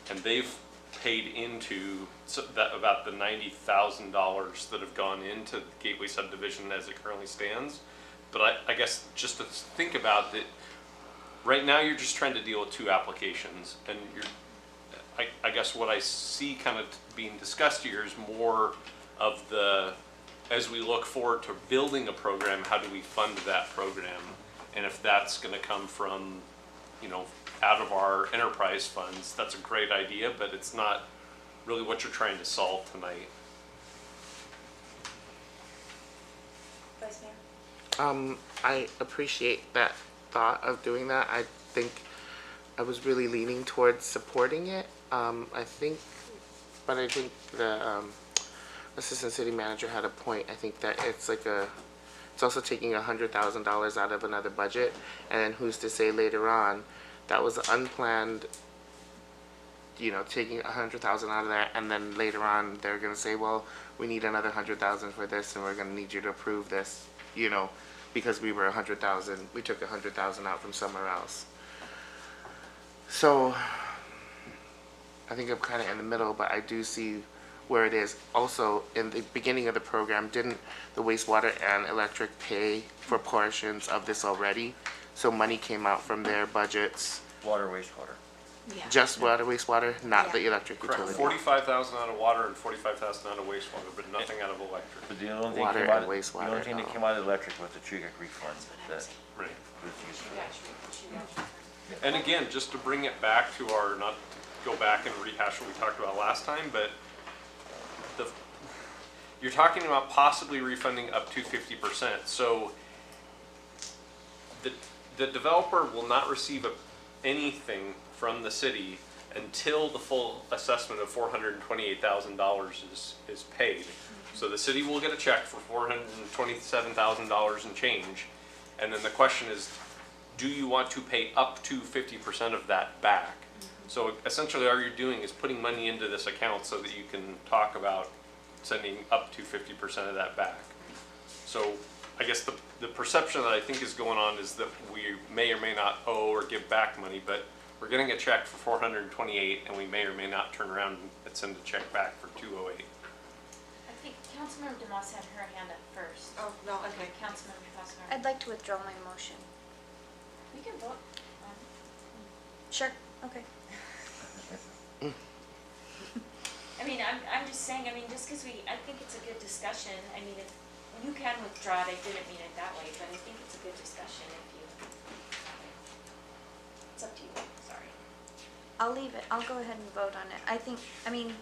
And they've paid into about the $90,000 that have gone into the Gateway subdivision as it currently stands. But I guess just to think about that, right now you're just trying to deal with 2 applications, and I guess what I see kind of being discussed here is more of the, as we look forward to building a program, how do we fund that program? And if that's going to come from, you know, out of our enterprise funds, that's a great idea, but it's not really what you're trying to solve tonight. Vice Mayor? I appreciate that thought of doing that. I think I was really leaning towards supporting it. I think the assistant city manager had a point. I think that it's also taking $100,000 out of another budget, and then who's to say later on that was unplanned, you know, taking $100,000 out of that, and then later on they're going to say, well, we need another $100,000 for this, and we're going to need you to approve this, you know, because we were we took $100,000 out from somewhere else. So I think I'm kind of in the middle, but I do see where it is. Also, in the beginning of the program, didn't the wastewater and electric pay for portions of this already? So money came out from their budgets. Water, wastewater. Yeah. Just water, wastewater, not the electric Correct. utility. 45,000 out of water and 45,000 out of wastewater, but nothing out of electric. But the only thing Water came out, and the wastewater, only thing that no. came out of the electric was the tree refund that Right. was used for that. And again, just to bring it back to our, not to go back and rehash what we talked about last time, but you're talking about possibly refunding up to 50%. So the developer will not receive anything from the city until the full assessment of $428,000 is paid. So the city will get a check for $427,000 and change. And then the question is, do you want to pay up to 50% of that back? So essentially all you're doing is putting money into this account so that you can talk about sending up to 50% of that back. So I guess the perception that I think is going on is that we may or may not owe or give back money, but we're getting a check for 428 and we may or may not turn around and send a check back for 208. I think Councilmember DeMoss had her hand up first. Oh, no, Okay, Councilmember Casagrande. I'd like to withdraw my motion. We can vote. Sure, okay. I mean, I'm just saying, I mean, just because I think it's a good discussion. I mean, if you can withdraw it, I didn't mean it that way, but I think it's a good discussion if you, it's up to you, sorry. I'll leave it. I'll go ahead and vote on it. I mean,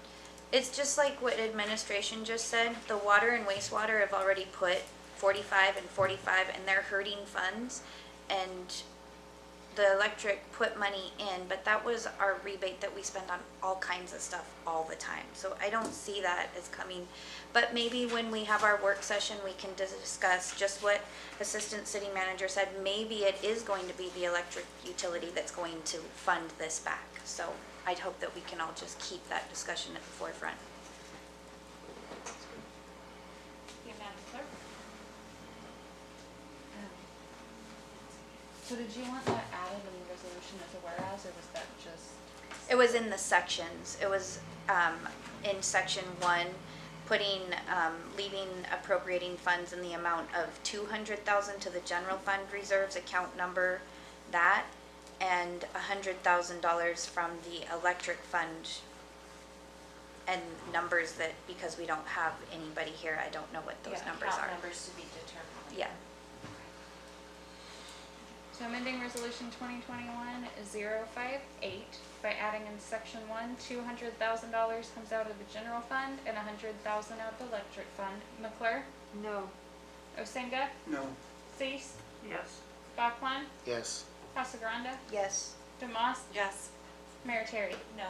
it's just like what administration just said. The water and wastewater have already put 45 and 45 and they're hurting funds. And the electric put money in, but that was our rebate that we spend on all kinds of stuff all the time. So I don't see that as coming. But maybe when we have our work session, we can discuss just what Assistant City Manager said. Maybe it is going to be the electric utility that's going to fund this back. So I'd hope that we can all just keep that discussion at the forefront. Madam Clerk? So did you want that added in the resolution as a whereas, or was that just? It was in the sections. It was in section 1, putting, leaving appropriating funds in the amount of $200,000 to the general fund reserves account number, that, and $100,000 from the electric fund, and numbers that, because we don't have anybody here, I don't know what those numbers are. Account numbers to be determined. Yeah. So amending resolution 2021-058 by adding in section 1, $200,000 comes out of the general fund and $100,000 out of the electric fund. McClure? No. Osenga? No. Cease? Yes. Bachman? Yes. Casagrande? Yes. DeMoss? Yes. Mayor Terry? No.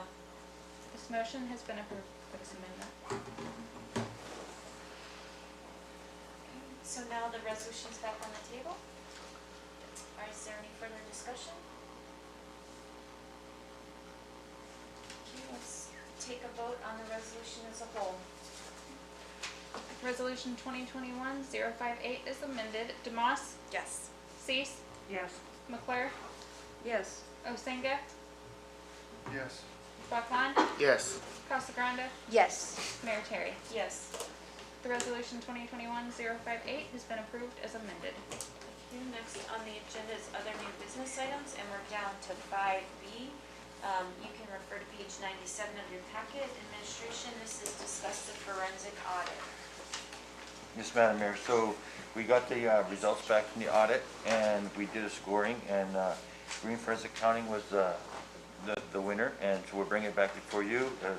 This motion has been approved for this amendment. So now the resolution's back on the table. Is there any further discussion? Okay, let's take a vote on the resolution as a whole. Resolution 2021-058 is amended. DeMoss? Yes. Cease? Yes. McClure? Yes. Osenga? Yes. Swakan? Yes. Casagrande? Yes. Mayor Terry. Yes. The resolution 2021-058 has been approved as amended. Next on the agenda is other new business items, and we're down to 5B. You can refer to page 97 of your packet. Administration, this is discuss the forensic audit. Yes, Madam Mayor, so we got the results back from the audit, and we did a scoring, and Green Forensic Accounting was the winner, and so we're bringing it back before you to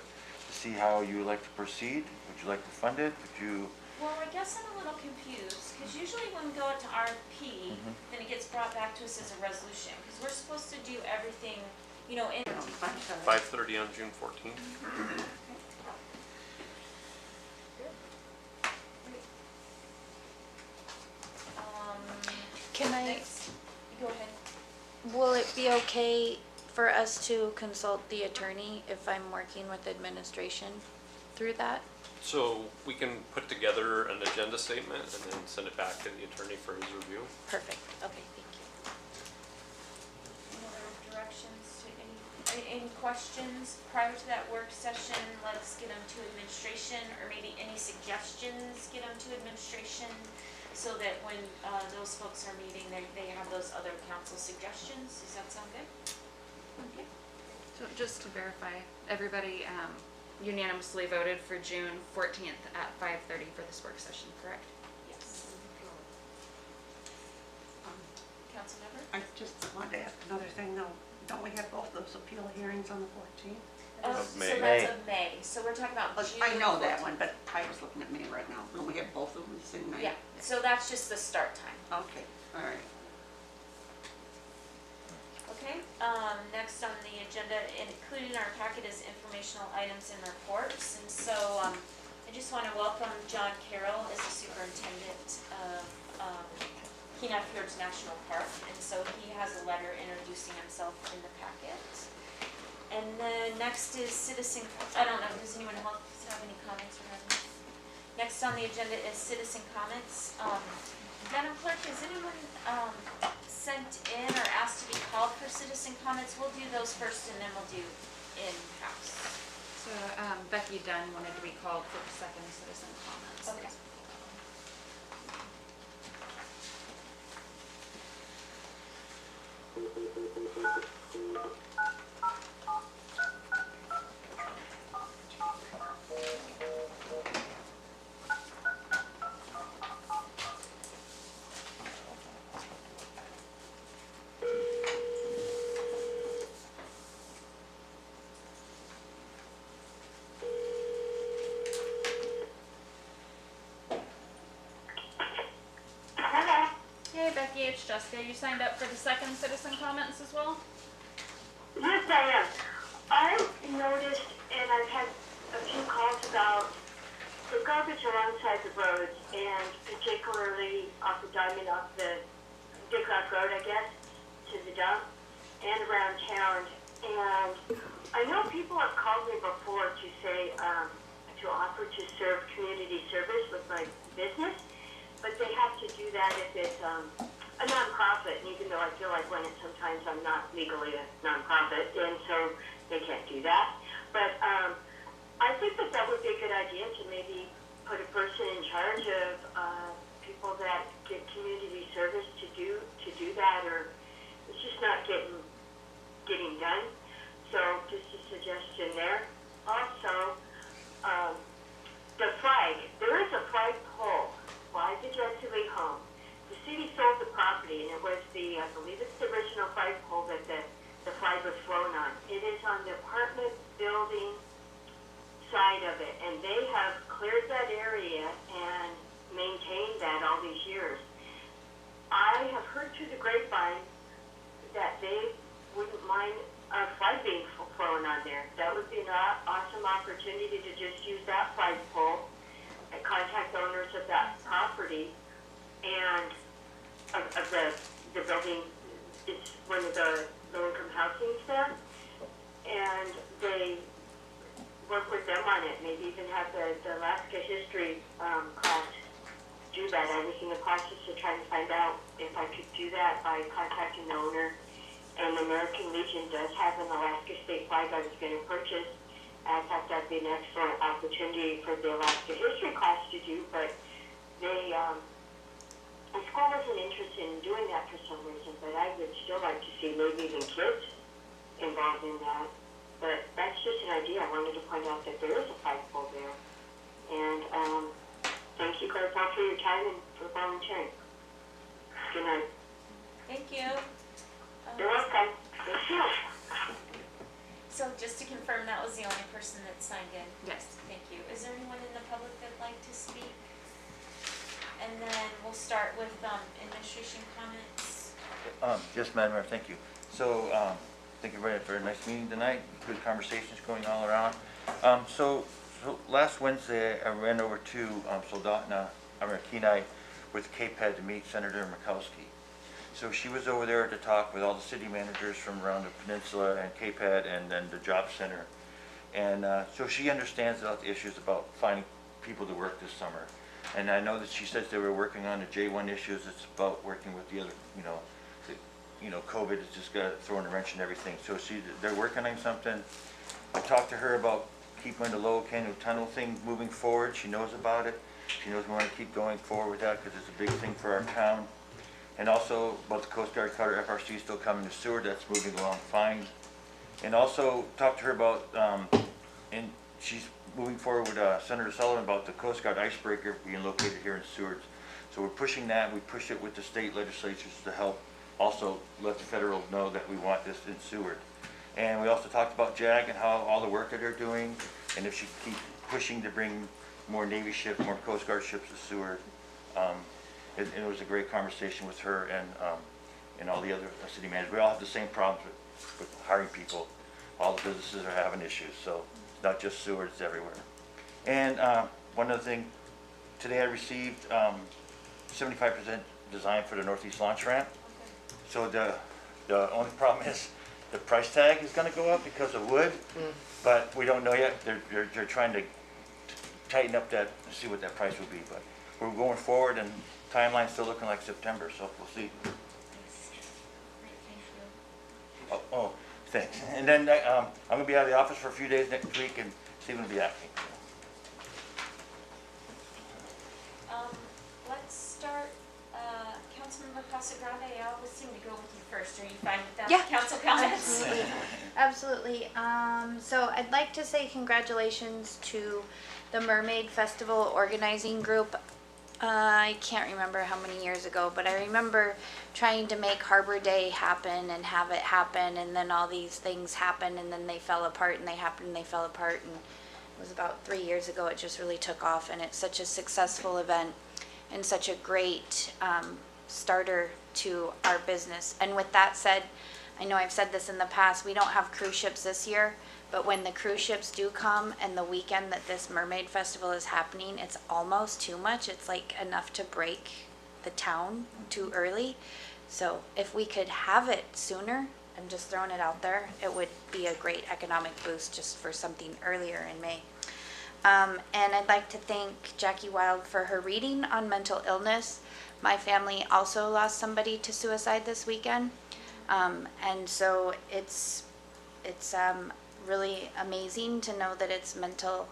see how you would like to proceed. Would you like to fund it? Would you? Well, I guess I'm a little confused, because usually when we go out to RFP, then it gets brought back to us as a resolution, because we're supposed to do everything, you know, in. 5:30 on June 14th. Can I, Next, go ahead. will it be okay for us to consult the attorney if I'm working with administration through that? So we can put together an agenda statement and then send it back to the attorney for his review. Perfect. Okay, thank you. Any other directions to any questions prior to that work session? Let's get them to administration, or maybe any suggestions, get them to administration, so that when those folks are meeting, they have those other council suggestions. Does that sound good? Okay. So just to verify, everybody unanimously voted for June 14th at 5:30 for this work session, correct? Yes. Councilmember? I just wanted to ask another thing though. Don't we have both those appeal hearings on the 14th? Of May. So that's of May. So we're talking about June. I know that 14th. one, but I was looking at May right now. Don't we have both of them the same night? Yeah, so that's just the start time. Okay, all right. Okay, next on the agenda, included in our packet is informational items and reports. And so I just want to welcome John Carroll as the superintendent of Kenai Fjords National Park. And so he has a letter introducing himself in the packet. And then next is citizen, I don't know, does anyone else have any comments or anything? Next on the agenda is citizen comments. Madam Clerk, has anyone sent in or asked to be called for citizen comments? We'll do those first and then we'll do in-house. So Becky Dunn wanted to be called for the second citizen comments. Okay. Hey Becky, it's Jessica. You signed up for the second citizen comments as well? Yes, I am. I've noticed, and I've had a few calls about the garbage alongside the roads, and particularly off the Diamond, off the Big Rock Road, I guess, to the dump, and around town. And I know people have called me before to say, to offer to serve community service with my business, but they have to do that if it's a nonprofit, and even though I feel like when it sometimes I'm not legally a nonprofit, and so they can't do that. But I think that that would be a good idea to maybe put a person in charge of people that get community service to do that, or it's just not getting done. So just a suggestion there. Also, the flag. There is a flag pole by the Jesse Lee home. The city sold the property, and it was the, I believe it's the original flag pole that the flag was flown on. It is on the apartment building side of it, and they have cleared that area and maintained that all these years. I have heard through the grapevine that they wouldn't mind flag being flown on there. That would be an awesome opportunity to just use that flagpole and contact owners of that property and of the building. It's one of the low-income housings there, and they work with them on it. Maybe even have the Alaska History class do that. I was in the process of trying to find out if I could do that by contacting the owner. And the American Legion does have an Alaska state flag I was going to purchase. I thought that'd be an excellent opportunity for the Alaska History class to do, but they, the school wasn't interested in doing that for some reason, but I would still like to see maybe even kids involved in that. But that's just an idea. I wanted to point out that there is a flagpole there. And thank you guys all for your time and for volunteering. Good night. Thank you. You're welcome. Thank you. So just to confirm, that was the only person that signed in? Yes. Thank you. Is there anyone in the public that'd like to speak? And then we'll start with administration comments. Yes, Madam Mayor, thank you. So, thank you for a nice meeting tonight. Good conversations going all around. So last Wednesday, I ran over to Kenai with KPED to meet Senator Murkowski. So she was over there to talk with all the city managers from around the peninsula and KPED and then the job center. And so she understands about the issues about finding people to work this summer. And I know that she says they were working on the J1 issues. It's about working with the other, COVID has just got thrown a wrench in everything. So they're working on something. I talked to her about keeping the Lower Canoe Tunnel thing moving forward. She knows about it. She knows we want to keep going forward with that because it's a big thing for our town. And also about the Coast Guard cutter FRC still coming to Seward. That's moving along fine. And also talked to her about, and she's moving forward with Senator Sullivan about the Coast Guard icebreaker being located here in Seward. So we're pushing that. We push it with the state legislatures to help also let the federal know that we want this in Seward. And we also talked about JAG and how all the work that they're doing, and if she keep pushing to bring more Navy ships, more Coast Guard ships to Seward. It was a great conversation with her and all the other city managers. We all have the same problems with hiring people. All the businesses are having issues, so it's not just Seward, it's everywhere. And one other thing, today I received 75% design for the Northeast launch ramp. So the only problem is the price tag is going to go up because of wood, but we don't know yet. They're trying to tighten up that, see what that price will be. But we're going forward, and timeline's still looking like September, so we'll see. Oh, thanks. And then I'm going to be out of the office for a few days next week, and Stephen will be acting. Let's start, Councilmember Casagrande. I always seem to go with you first. Are you fine with that? Yeah. Council comments? Absolutely. So I'd like to say congratulations to the Mermaid Festival organizing group. I can't remember how many years ago, but I remember trying to make Harbor Day happen and have it happen, and then all these things happened, and then they fell apart, and they happened, and they fell apart, and it was about 3 years ago it just really took off, and it's such a successful event and such a great starter to our business. And with that said, I know I've said this in the past, we don't have cruise ships this year, but when the cruise ships do come and the weekend that this Mermaid Festival is happening, it's almost too much. It's like enough to break the town too early. So if we could have it sooner, I'm just throwing it out there, it would be a great economic boost just for something earlier in May. And I'd like to thank Jackie Wild for her reading on mental illness. My family also lost somebody to suicide this weekend. And so it's really amazing to know that it's Mental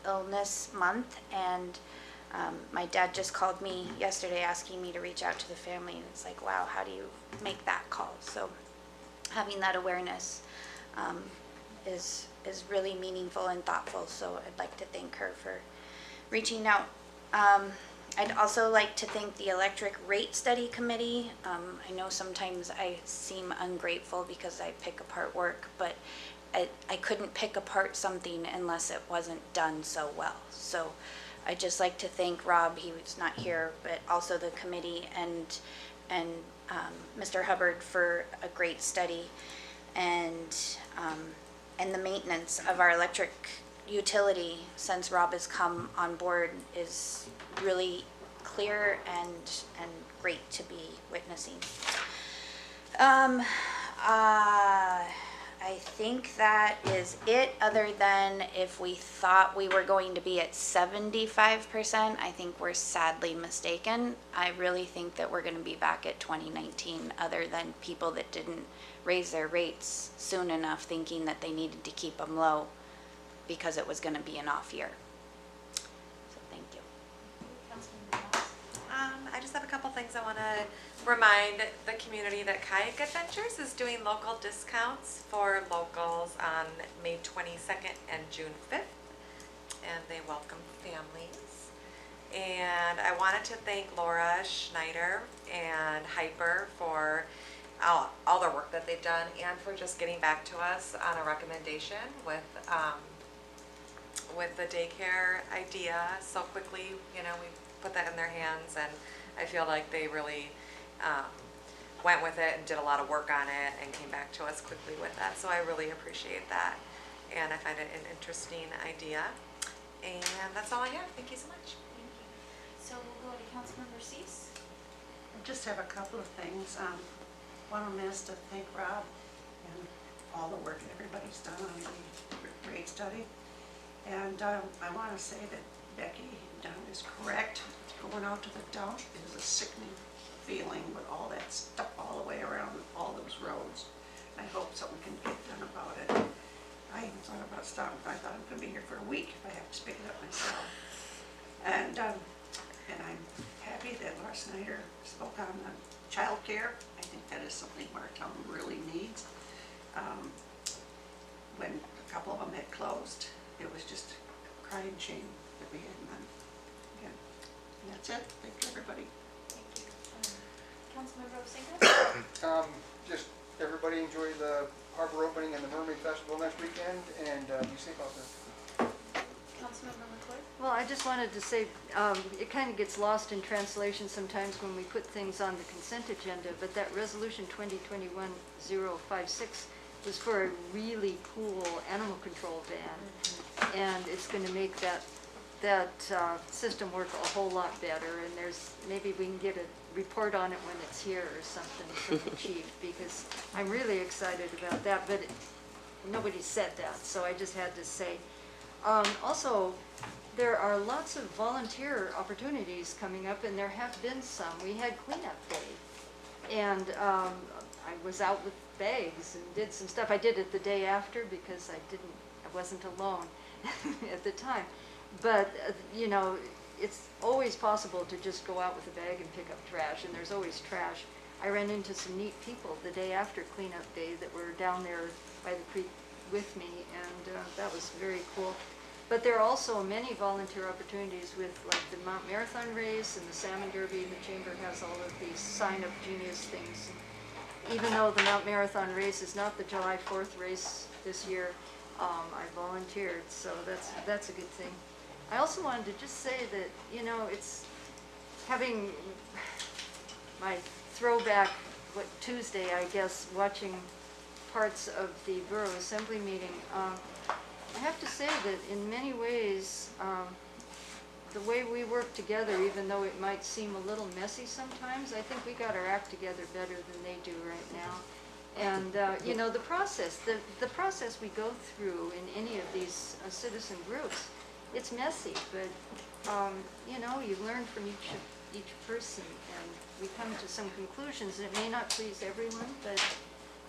Illness Month, and my dad just called me yesterday asking me to reach out to the family, and it's like, wow, how do you make that call? So having that awareness is really meaningful and thoughtful, so I'd like to thank her for reaching out. I'd also like to thank the Electric Rate Study Committee. I know sometimes I seem ungrateful because I pick apart work, but I couldn't pick apart something unless it wasn't done so well. So I'd just like to thank Rob, he was not here, but also the committee and Mr. Hubbard for a great study. and the maintenance of our electric utility since Rob has come on board is really clear and great to be witnessing. I think that is it, other than if we thought we were going to be at 75%, I think we're sadly mistaken. I really think that we're going to be back at 2019, other than people that didn't raise their rates soon enough thinking that they needed to keep them low because it was going to be an off year. So thank you. I just have a couple things I want to remind the community that Kayak Adventures is doing local discounts for locals on May 22nd and June 5th, and they welcome families. And I wanted to thank Laura Schneider and Hyper for all their work that they've done, and for just getting back to us on a recommendation with the daycare idea so quickly. You know, we put that in their hands, and I feel like they really went with it and did a lot of work on it and came back to us quickly with that. So I really appreciate that, and I find it an interesting idea. And that's all I have. Thank you so much. Thank you. So we'll go to Councilmember Cease. I just have a couple of things. One of them is to thank Rob and all the work that everybody's done on the rate study. And I want to say that Becky Dunn is correct. Going out to the dump is a sickening feeling with all that stuff all the way around all those roads. I hope something can get done about it. I even thought about stopping. I thought I'm going to be here for a week if I have to pick it up myself. And I'm happy that Laura Snyder spoke on childcare. I think that is something our town really needs. When a couple of them had closed, it was just a crying shame that we had none again. And that's it. Thank you, everybody. Thank you. Councilmember Osinga? Just everybody enjoy the harbor opening and the Mermaid Festival next weekend, and be safe out there. Councilmember McClure? Well, I just wanted to say, it kind of gets lost in translation sometimes when we put things on the consent agenda, but that resolution 2021-056 was for a really cool animal control van. And it's going to make that system work a whole lot better, and maybe we can get a report on it when it's here or something from the chief, because I'm really excited about that, but nobody said that, so I just had to say. Also, there are lots of volunteer opportunities coming up, and there have been some. We had cleanup day, and I was out with bags and did some stuff. I did it the day after because I wasn't alone at the time. But, you know, it's always possible to just go out with a bag and pick up trash, and there's always trash. I ran into some neat people the day after cleanup day that were down there by the creek with me, and that was very cool. But there are also many volunteer opportunities with like the Mount Marathon race and the Salmon Derby. The Chamber has all of these sign-up genius things. Even though the Mount Marathon race is not the July 4th race this year, I volunteered, so that's a good thing. I also wanted to just say that, you know, it's having my throwback, Tuesday, I guess, watching parts of the Borough Assembly meeting. I have to say that in many ways, the way we work together, even though it might seem a little messy sometimes, I think we got our act together better than they do right now. And, you know, the process we go through in any of these citizen groups, it's messy, but, you know, you learn from each person, and we come to some conclusions. It may not please everyone, but,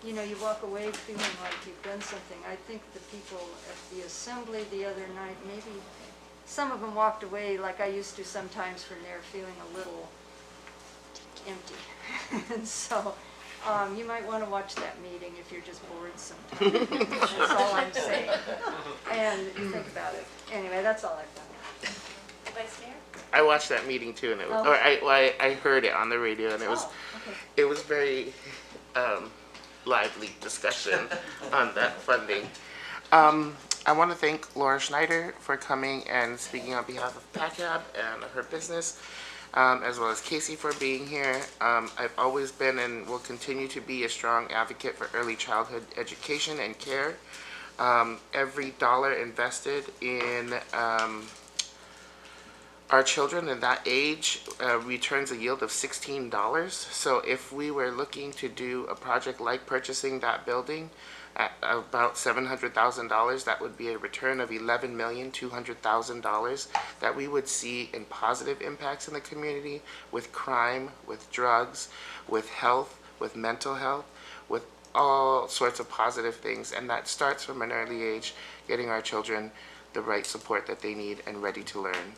you know, you walk away feeling like you've done something. I think the people at the assembly the other night, maybe some of them walked away like I used to sometimes from there, feeling a little empty. And so you might want to watch that meeting if you're just bored sometimes. That's all I'm saying. And think about it. Anyway, that's all I've done. Vice Mayor? I watched that meeting too, and it was, or I heard it on the radio, and it was very lively discussion on that funding. I want to thank Laura Schneider for coming and speaking on behalf of PACAB and her business. as well as Casey for being here. I've always been and will continue to be a strong advocate for early childhood education and care. Every dollar invested in our children in that age returns a yield of $16. So if we were looking to do a project like purchasing that building at about $700,000, that would be a return of $11,200,000 that we would see in positive impacts in the community with crime, with drugs, with health, with mental health, with all sorts of positive things. And that starts from an early age, getting our children the right support that they need and ready to learn.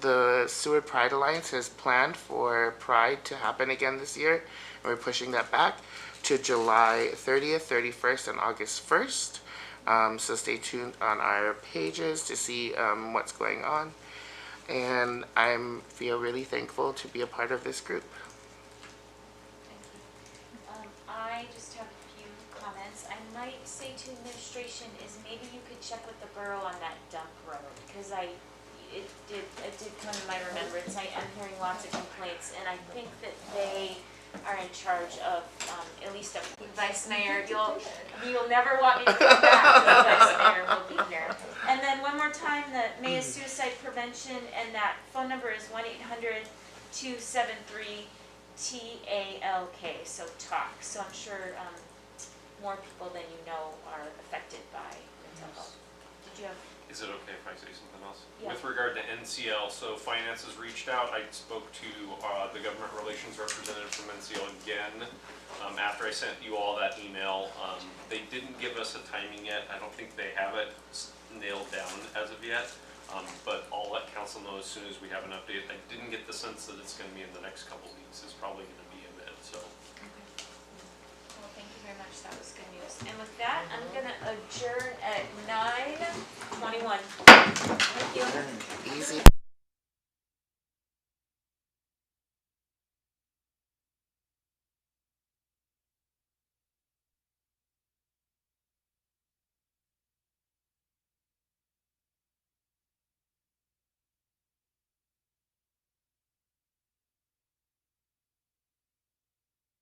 The Seward Pride Alliance has planned for Pride to happen again this year, and we're pushing that back to July 30th, 31st, and August 1st. So stay tuned on our pages to see what's going on. And I feel really thankful to be a part of this group. Thank you. I just have a few comments. I might say to administration is maybe you could check with the borough on that dump road, because it did come to my remembrance. I am hearing lots of complaints, and I think that they are in charge of, at least of Vice Mayor. You'll never want me to come back, the Vice Mayor will be here. And then one more time, the May is Suicide Prevention, and that phone number is 1-800-273-TALK, so talk. So I'm sure more people than you know are affected by mental health. Did you have? Is it okay if I say something else? Yeah. With regard to NCL, so finance has reached out. I spoke to the government relations representative from NCL again after I sent you all that email. They didn't give us a timing yet. I don't think they have it nailed down as of yet, but I'll let council know as soon as we have an update. I didn't get the sense that it's going to be in the next couple weeks. It's probably going to be a bit, so. Well, thank you very much. That was good news. And with that, I'm going to adjourn at 9.